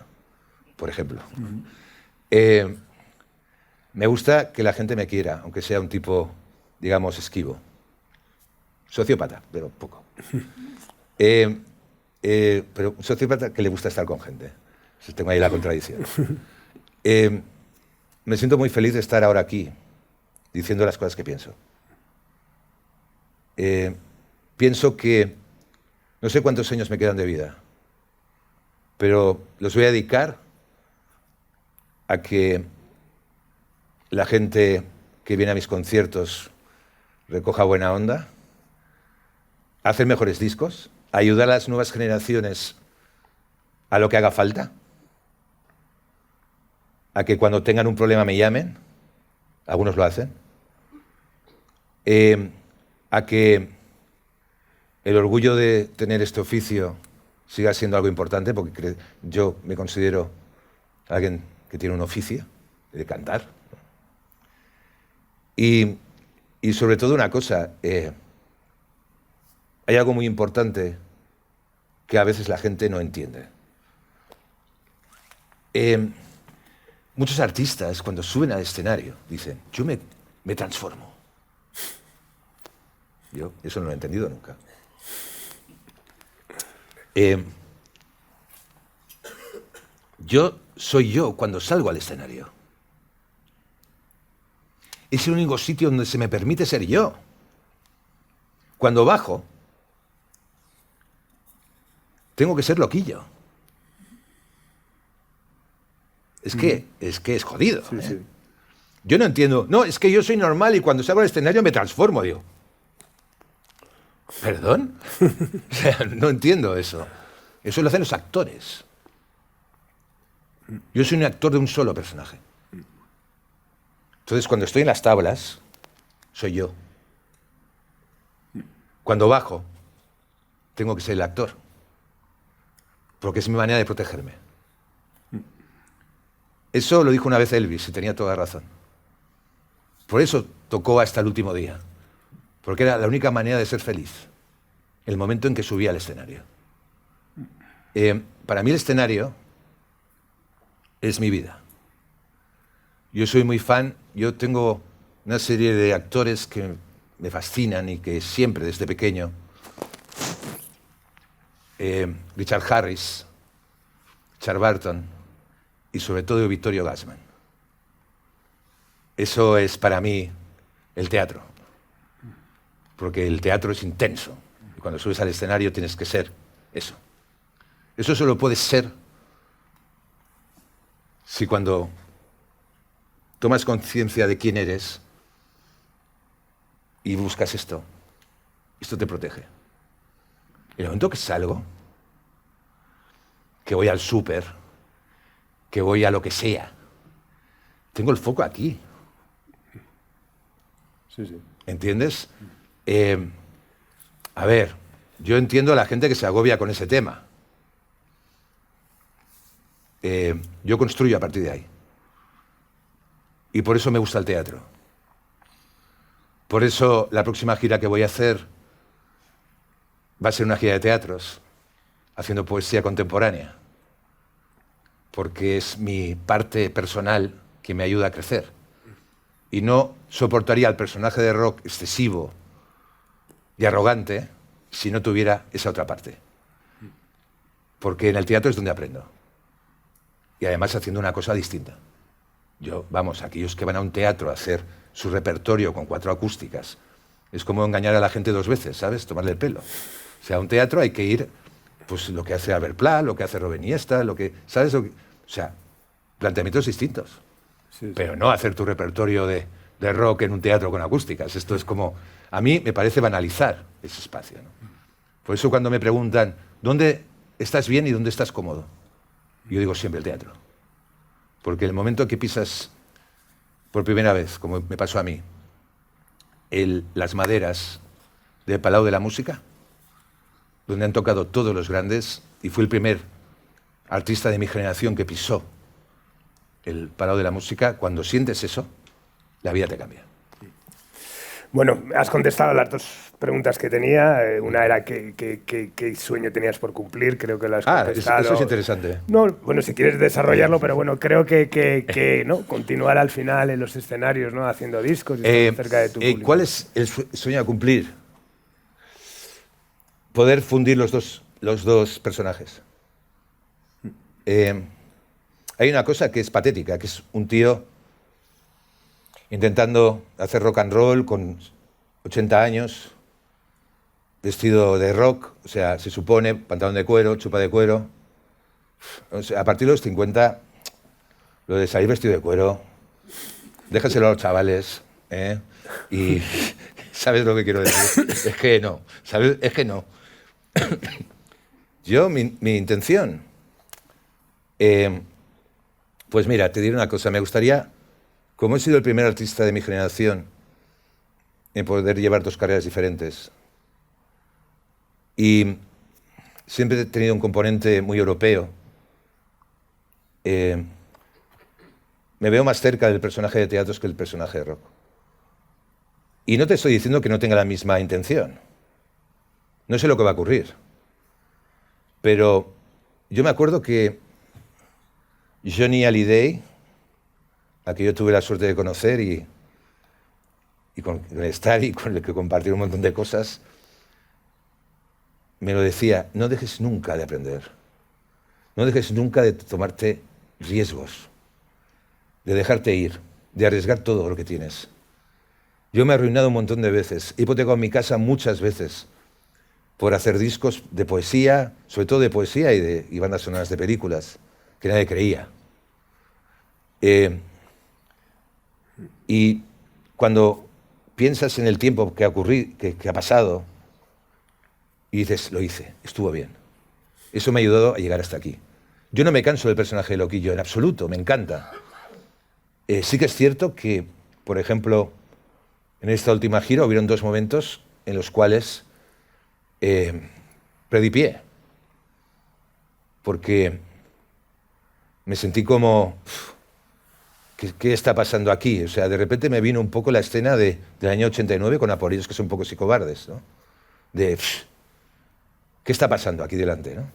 por ejemplo. Me gusta que la gente me quiera, aunque sea un tipo, digamos, esquivo. Sociópata, pero poco. Pero un sociópata que le gusta estar con gente. Tengo ahí la contradicción. Me siento muy feliz de estar ahora aquí, diciendo las cosas que pienso. Pienso que no sé cuántos años me quedan de vida, pero los voy a dedicar a que la gente que viene a mis conciertos recoja buena onda, a hacer mejores discos, a ayudar a las nuevas generaciones a lo que haga falta, a que cuando tengan un problema me llamen, algunos lo hacen, a que el orgullo de tener este oficio siga siendo algo importante, porque yo me considero alguien que tiene un oficio de cantar. Y sobre todo una cosa, hay algo muy importante que a veces la gente no entiende. Muchos artistas, cuando suben al escenario, dicen, yo me transformo. Yo eso no lo he entendido nunca. Yo soy yo cuando salgo al escenario. Es el único sitio donde se me permite ser yo. Cuando bajo, tengo que ser loquillo. Es que es jodido. Sí, sí. Yo no entiendo. No, es que yo soy normal y cuando salgo al escenario me transformo, digo. ¿Perdón? O sea, no entiendo eso. Eso lo hacen los actores. Yo soy un actor de un solo personaje. Entonces, cuando estoy en las tablas, soy yo. Cuando bajo, tengo que ser el actor. Porque es mi manera de protegerme. Eso lo dijo una vez Elvis y tenía toda razón. Por eso tocó hasta el último día. Porque era la única manera de ser feliz. El momento en que subía al escenario. Para mí el escenario es mi vida. Yo soy muy fan, yo tengo una serie de actores que me fascinan y que siempre, desde pequeño, Richard Harris, Richard Burton y sobre todo Vittorio Gassman. Eso es para mí el teatro, porque el teatro es intenso. Y cuando subes al escenario tienes que ser eso. Eso solo puedes ser si cuando tomas conciencia de quién eres y buscas esto te protege. En el momento que salgo, que voy al súper, que voy a lo que sea, tengo el foco aquí. Sí, sí. ¿Entiendes? A ver, yo entiendo a la gente que se agobia con ese tema. yo construyo a partir de ahí. Y por eso me gusta el teatro. Por eso la próxima gira que voy a hacer va a ser una gira de teatros, haciendo poesía contemporánea, porque es mi parte personal que me ayuda a crecer. Y no soportaría el personaje de rock excesivo y arrogante si no tuviera esa otra parte. Porque en el teatro es donde aprendo. Y además haciendo una cosa distinta. Yo, vamos, aquellos que van a un teatro a hacer su repertorio con 4 acústicas, es como engañar a la gente 2 veces, ¿sabes? Tomarle el pelo. O sea, a un teatro hay que ir, pues lo que hace Albert Pla, lo que hace Robert Iniesta, lo que, ¿sabes? O sea, planteamientos distintos. Sí. Pero no hacer tu repertorio de rock en un teatro con acústicas. Esto es como, a mí me parece banalizar ese espacio, ¿no? Por eso cuando me preguntan, ¿dónde estás bien y dónde estás cómodo? Yo digo siempre el teatro. Porque el momento que pisas por primera vez, como me pasó a mí, las maderas del Palau de la Música, donde han tocado todos los grandes, y fui el primer artista de mi generación que pisó el Palau de la Música, cuando sientes eso, la vida te cambia. Bueno, has contestado las 2 preguntas que tenía. Una era qué sueño tenías por cumplir, creo que lo has contestado. Eso es interesante. No, bueno, si quieres desarrollarlo, pero bueno, creo que ¿no? Continuar al final en los escenarios, ¿no? Haciendo discos y estar cerca de tu público. ¿Cuál es el sueño a cumplir? Poder fundir los dos personajes. Hay una cosa que es patética, que es un tío intentando hacer rock and roll con 80 años, vestido de rock, o sea, se supone, pantalón de cuero, chupa de cuero. O sea, a partir de los 50, lo de salir vestido de cuero, déjaselo a los chavales, ¿eh? Y ¿sabes lo que quiero decir? Es que no, ¿sabes? Es que no. Yo, mi intención, pues mira, te diré una cosa, me gustaría, como he sido el primer artista de mi generación en poder llevar 2 carreras diferentes, y siempre he tenido un componente muy europeo, me veo más cerca del personaje de teatros que del personaje de rock. Y no te estoy diciendo que no tenga la misma intención. No sé lo que va a ocurrir. Pero yo me acuerdo que Johnny Hallyday, a que yo tuve la suerte de conocer y con estar y con el que compartir un montón de cosas, me lo decía, no dejes nunca de aprender. No dejes nunca de tomarte riesgos, de dejarte ir, de arriesgar todo lo que tienes. Yo me he arruinado un montón de veces, he hipotecado mi casa muchas veces por hacer discos de poesía, sobre todo de poesía y bandas sonoras de películas, que nadie creía. Y cuando piensas en el tiempo que ha pasado, y dices, lo hice, estuvo bien. Eso me ha ayudado a llegar hasta aquí. Yo no me canso del personaje de Loquillo, en absoluto, me encanta. Sí que es cierto que, por ejemplo, en esta última gira hubieron 2 momentos en los cuales perdí pie. Porque me sentí como, ¿qué está pasando aquí? O sea, de repente me vino un poco la escena del año 89 con Aporillos, que son un poco psicobardes, ¿no? ¿Qué está pasando aquí delante, no?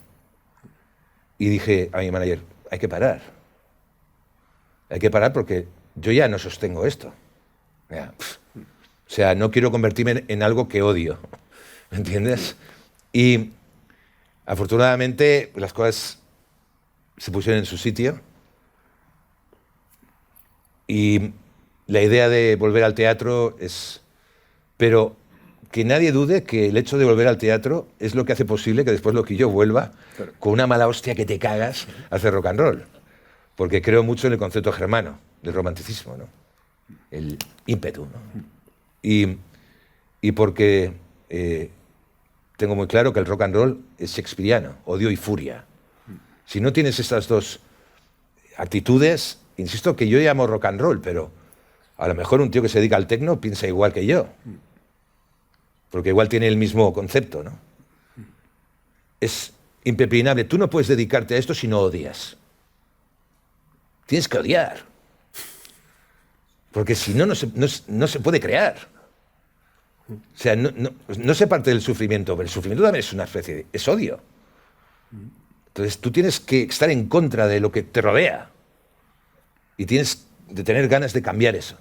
Y dije a mi manager, hay que parar. Hay que parar porque yo ya no sostengo esto. O sea, no quiero convertirme en algo que odio. ¿Me entiendes? Y afortunadamente las cosas se pusieron en su sitio. Y la idea de volver al teatro es... Pero que nadie dude que el hecho de volver al teatro es lo que hace posible que después Loquillo vuelva con una mala hostia que te cagas a hacer rock and roll. Porque creo mucho en el concepto germano, del romanticismo, ¿no? El ímpetu, ¿no? Y porque tengo muy claro que el rock and roll es shakespeariano, odio y furia. Si no tienes estas 2 actitudes, insisto que yo llamo rock and roll, pero a lo mejor un tío que se dedica al techno piensa igual que yo. Porque igual tiene el mismo concepto, ¿no? Es impepinable. Tú no puedes dedicarte a esto si no odias. tienes que odiar. Porque si no, no se puede crear. O sea, no se parte del sufrimiento, pero el sufrimiento también es una especie de... es odio. Entonces tú tienes que estar en contra de lo que te rodea. Y tienes de tener ganas de cambiar eso.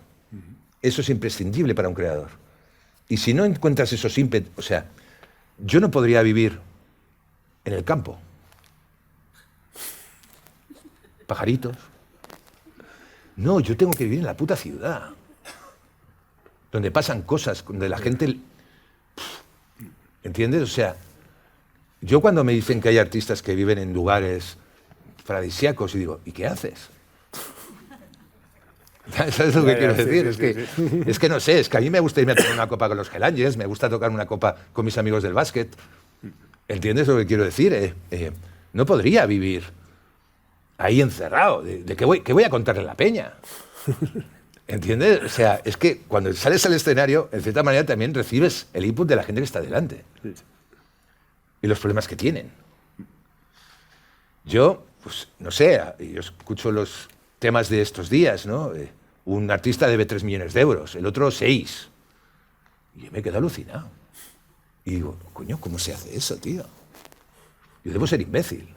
Eso es imprescindible para un creador. Y si no encuentras esos ímpetus... o sea, yo no podría vivir en el campo. Pajaritos. No, yo tengo que vivir en la puta ciudad. Donde pasan cosas, donde la gente... ¿Entiendes? O sea, yo cuando me dicen que hay artistas que viven en lugares paradisíacos y digo, ¿y qué haces? ¿Sabes lo que quiero decir? Es que no sé, es que a mí me gusta irme a tomar una copa con los Hell Angels, me gusta tocar una copa con mis amigos del básquet. ¿Entiendes lo que quiero decir? No podría vivir ahí encerrado. ¿De qué voy a contarle a la peña? ¿Entiendes? O sea, es que cuando sales al escenario, en cierta manera también recibes el input de la gente que está delante. Y los problemas que tienen. Yo, pues, no sé, yo escucho los temas de estos días, ¿no? Un artista debe 3 millones de euros, el otro 6. Y yo me quedo alucinado. Y digo, coño, ¿cómo se hace eso, tío? Yo debo ser imbécil.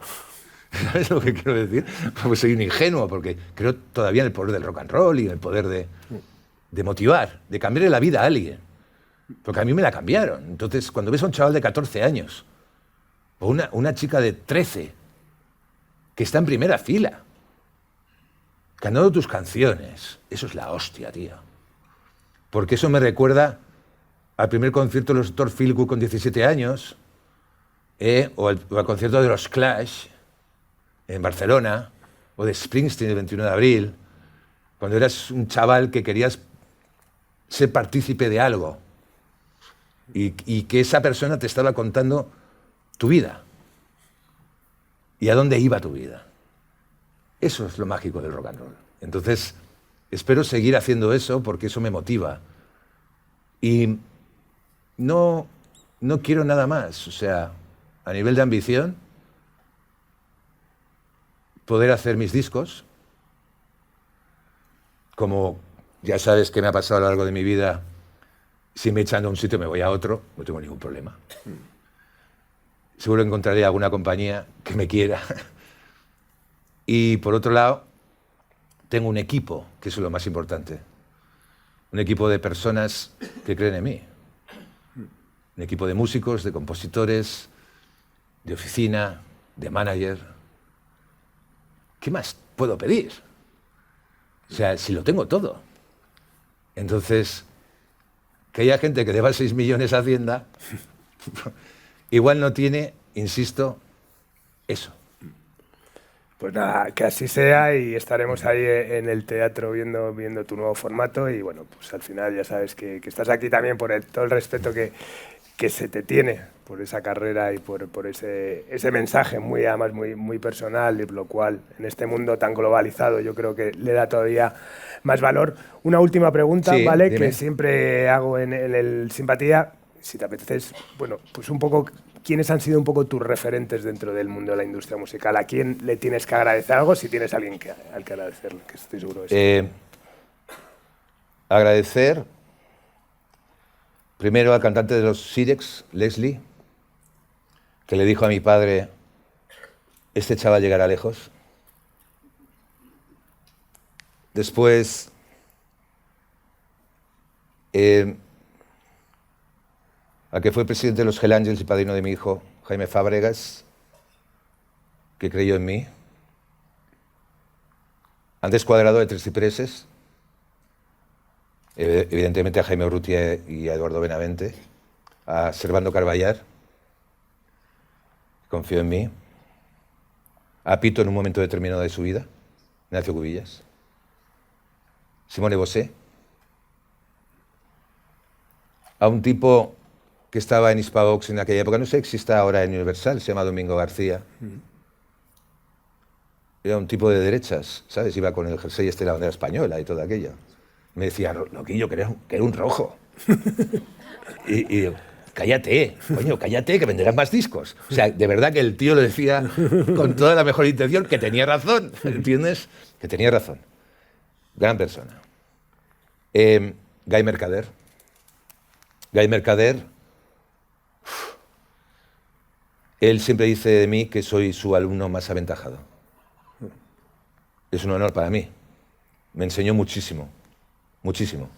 ¿Sabes lo que quiero decir? Pues soy un ingenuo, porque creo todavía en el poder del rock and roll y en el poder de motivar, de cambiarle la vida a alguien. Porque a mí me la cambiaron. Entonces, cuando ves a un chaval de 14 años o una chica de 13 que está en primera fila, cantando tus canciones, eso es la hostia, tío. Porque eso me recuerda al primer concierto de los Dr. Feelgood con 17 años, o al concierto de los Clash en Barcelona, o de Springsteen el 21 de abril, cuando eras un chaval que querías ser partícipe de algo y que esa persona te estaba contando tu vida y a dónde iba tu vida. Eso es lo mágico del rock and roll. Entonces, espero seguir haciendo eso porque eso me motiva. Y no quiero nada más. O sea, a nivel de ambición, poder hacer mis discos, como ya sabes que me ha pasado a lo largo de mi vida, si me echan a un sitio me voy a otro, no tengo ningún problema. Seguro encontraré alguna compañía que me quiera. Y por otro lado, tengo un equipo, que eso es lo más importante. Un equipo de personas que creen en mí. Un equipo de músicos, de compositores, de oficina, de manager. ¿Qué más puedo pedir? O sea, si lo tengo todo. Entonces, que haya gente que deba 6 millones a Hacienda, igual no tiene, insisto, eso. Pues nada, que así sea y estaremos ahí en el teatro viendo tu nuevo formato y bueno, pues al final ya sabes que estás aquí también por todo el respeto que se te tiene por esa carrera y por ese mensaje además muy personal, y lo cual en este mundo tan globalizado yo creo que le da todavía más valor. Una última pregunta, sí, ¿vale? Dime. Que siempre hago en el Simpatía, si te apetece, bueno, pues un poco, ¿quiénes han sido un poco tus referentes dentro del mundo de la industria musical? ¿A quién le tienes que agradecer algo si tienes a alguien al que agradecerle? Que estoy seguro de eso. Agradecer primero al cantante de los Sirex, Leslie, que le dijo a mi padre, este chaval llegará lejos. Después, a que fue presidente de los Hell Angels y padrino de mi hijo, Jaime Fábregas, que creyó en mí. Andrés Cuadrado de Tres Cipreses, evidentemente a Jaime Urrutia y a Eduardo Benavente, a Servando Carballar, que confió en mí, a Pito en un momento determinado de su vida, Ignacio Cubillas, Simone Bosé, a un tipo que estaba en Hispavox en aquella época, no sé si existe ahora en Universal, se llama Domingo García. Era un tipo de derechas, ¿sabes? Iba con el jersey este de la bandera española y todo aquello. Me decía, loquillo, que era un rojo. y digo, cállate, coño, cállate, que venderás más discos. O sea, de verdad que el tío lo decía con toda la mejor intención, que tenía razón, ¿entiendes? Que tenía razón. Gran persona. Guy Mercader. Guy Mercader, él siempre dice de mí que soy su alumno más aventajado. Es un honor para mí. Me enseñó muchísimo, muchísimo.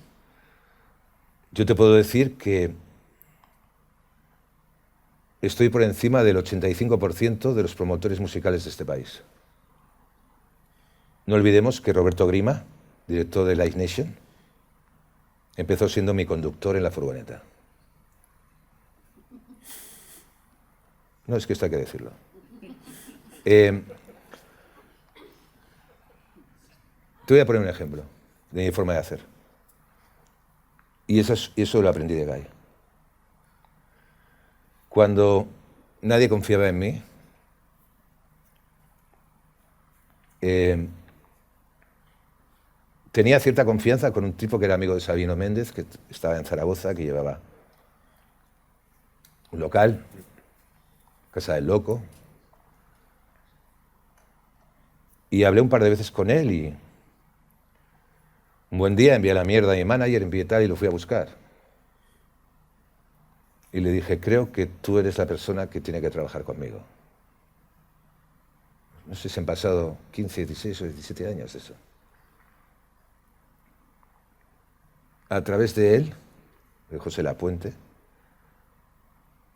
Yo te puedo decir que estoy por encima del 85% de los promotores musicales de este país. No olvidemos que Roberto Grima, director de Live Nation, empezó siendo mi conductor en la furgoneta. No, es que esto hay que decirlo. Te voy a poner un ejemplo de mi forma de hacer. Y eso lo aprendí de Guy. Cuando nadie confiaba en mí, tenía cierta confianza con un tipo que era amigo de Sabino Méndez, que estaba en Zaragoza, que llevaba un local, Casa del Loco. Y hablé un par de veces con él y un buen día envié la mierda a mi manager, envié tal y lo fui a buscar. Y le dije, creo que tú eres la persona que tiene que trabajar conmigo. No sé si han pasado 15, 16 o 17 años de eso. A través de él, de José Lapuente,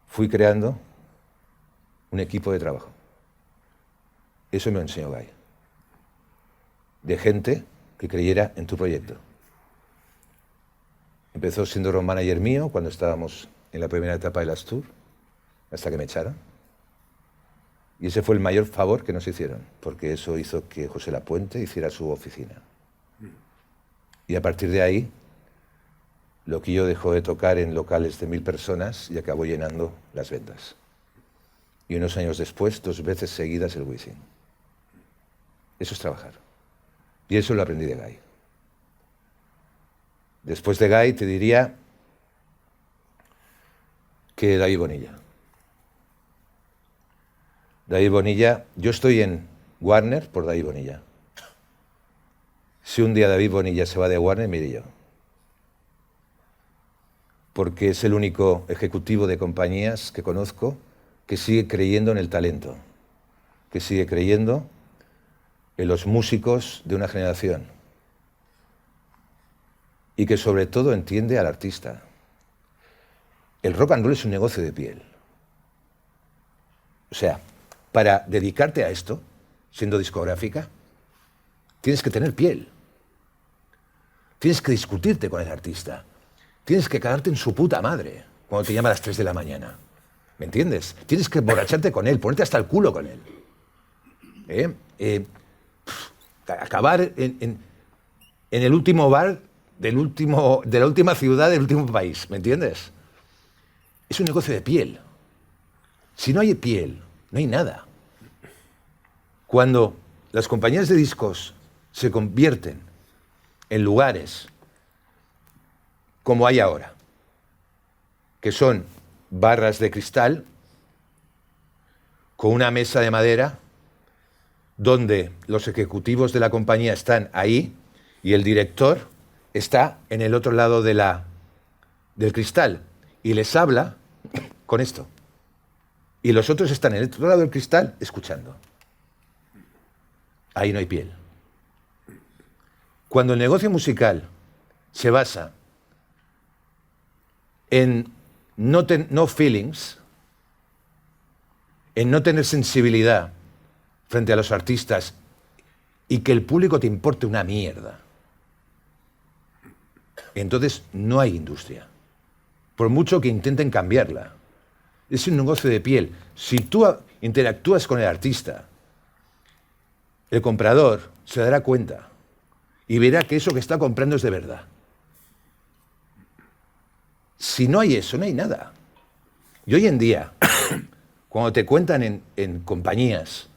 fui creando un equipo de trabajo. Eso me lo enseñó Guy. De gente que creyera en tu proyecto. Empezó siendo road manager mío cuando estábamos en la primera etapa de las Tour, hasta que me echaron. Y ese fue el mayor favor que nos hicieron, porque eso hizo que José Lapuente hiciera su oficina. Y a partir de ahí, Loquillo dejó de tocar en locales de 1000 personas y acabó llenando las ventas. Y unos años después, 2 veces seguidas el Wisin. Eso es trabajar. Y eso lo aprendí de Guy. Después de Guy te diría que David Bonilla. David Bonilla, yo estoy en Warner por David Bonilla. Si un día David Bonilla se va de Warner, me iré yo. Porque es el único ejecutivo de compañías que conozco que sigue creyendo en el talento, que sigue creyendo en los músicos de una generación y que sobre todo entiende al artista. El rock and roll es un negocio de piel. O sea, para dedicarte a esto, siendo discográfica, tienes que tener piel. Tienes que discutirte con el artista. Tienes que cagarte en su puta madre cuando te llama a las 3 de la mañana. ¿Me entiendes? Tienes que emborracharte con él, ponerte hasta el culo con él. Acabar en el último bar de la última ciudad del último país. ¿Me entiendes? Es un negocio de piel. Si no hay piel, no hay nada. Cuando las compañías de discos se convierten en lugares como hay ahora, que son barras de cristal con una mesa de madera donde los ejecutivos de la compañía están ahí y el director está en el otro lado del cristal y les habla con esto. Y los otros están en el otro lado del cristal escuchando. Ahí no hay piel. Cuando el negocio musical se basa en no feelings, en no tener sensibilidad frente a los artistas y que el público te importe una mierda, entonces no hay industria. Por mucho que intenten cambiarla. Es un negocio de piel. Si tú interactúas con el artista, el comprador se dará cuenta y verá que eso que está comprando es de verdad. Si no hay eso, no hay nada. Y hoy en día, cuando te cuentan en compañías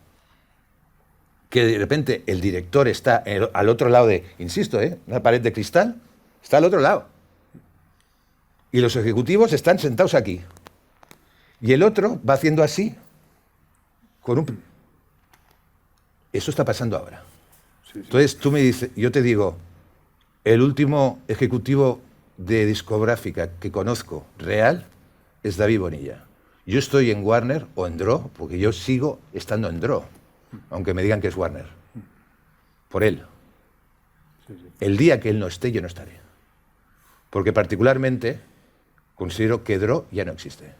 que de repente el director está al otro lado insisto, una pared de cristal, está al otro lado. Y los ejecutivos están sentados aquí. Y el otro va haciendo así, con un... Eso está pasando ahora. Sí. Entonces tú me dices, yo te digo, el último ejecutivo de discográfica que conozco real es David Bonilla. Yo estoy en Warner o en Draw, porque yo sigo estando en Draw, aunque me digan que es Warner. Por él. El día que él no esté, yo no estaré. Porque particularmente considero que Draw ya no existe.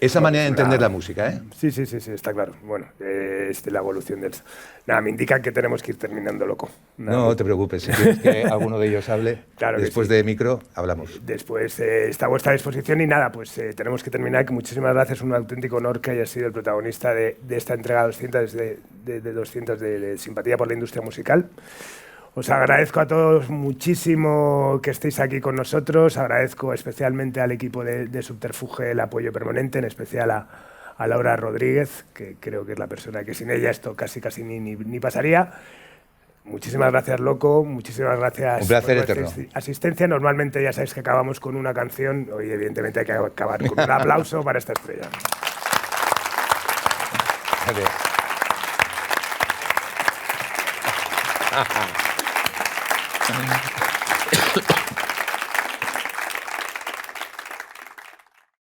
Esa manera de entender la música, ¿eh? Sí, está claro. Bueno, es de la evolución del... Nada, me indican que tenemos que ir terminando, loco. Nada, No te preocupes, si quieres que alguno de ellos hable, claro que después sí. de micro hablamos. Después está a vuestra disposición y nada, pues tenemos que terminar. Que muchísimas gracias, un auténtico honor que hayas sido el protagonista de esta entrega 200 de 200 de Simpatía por la Industria Musical. Os agradezco a todos muchísimo que estéis aquí con nosotros. Agradezco especialmente al equipo de Subterfuge el apoyo permanente, en especial a Laura Rodríguez, que creo que es la persona que sin ella esto casi ni pasaría. Muchísimas gracias, loco. Muchísimas gracias Un placer por eterno. vuestra asistencia. Normalmente ya sabéis que acabamos con una canción. Hoy, evidentemente, hay que acabar con un aplauso para esta estrella. Vale.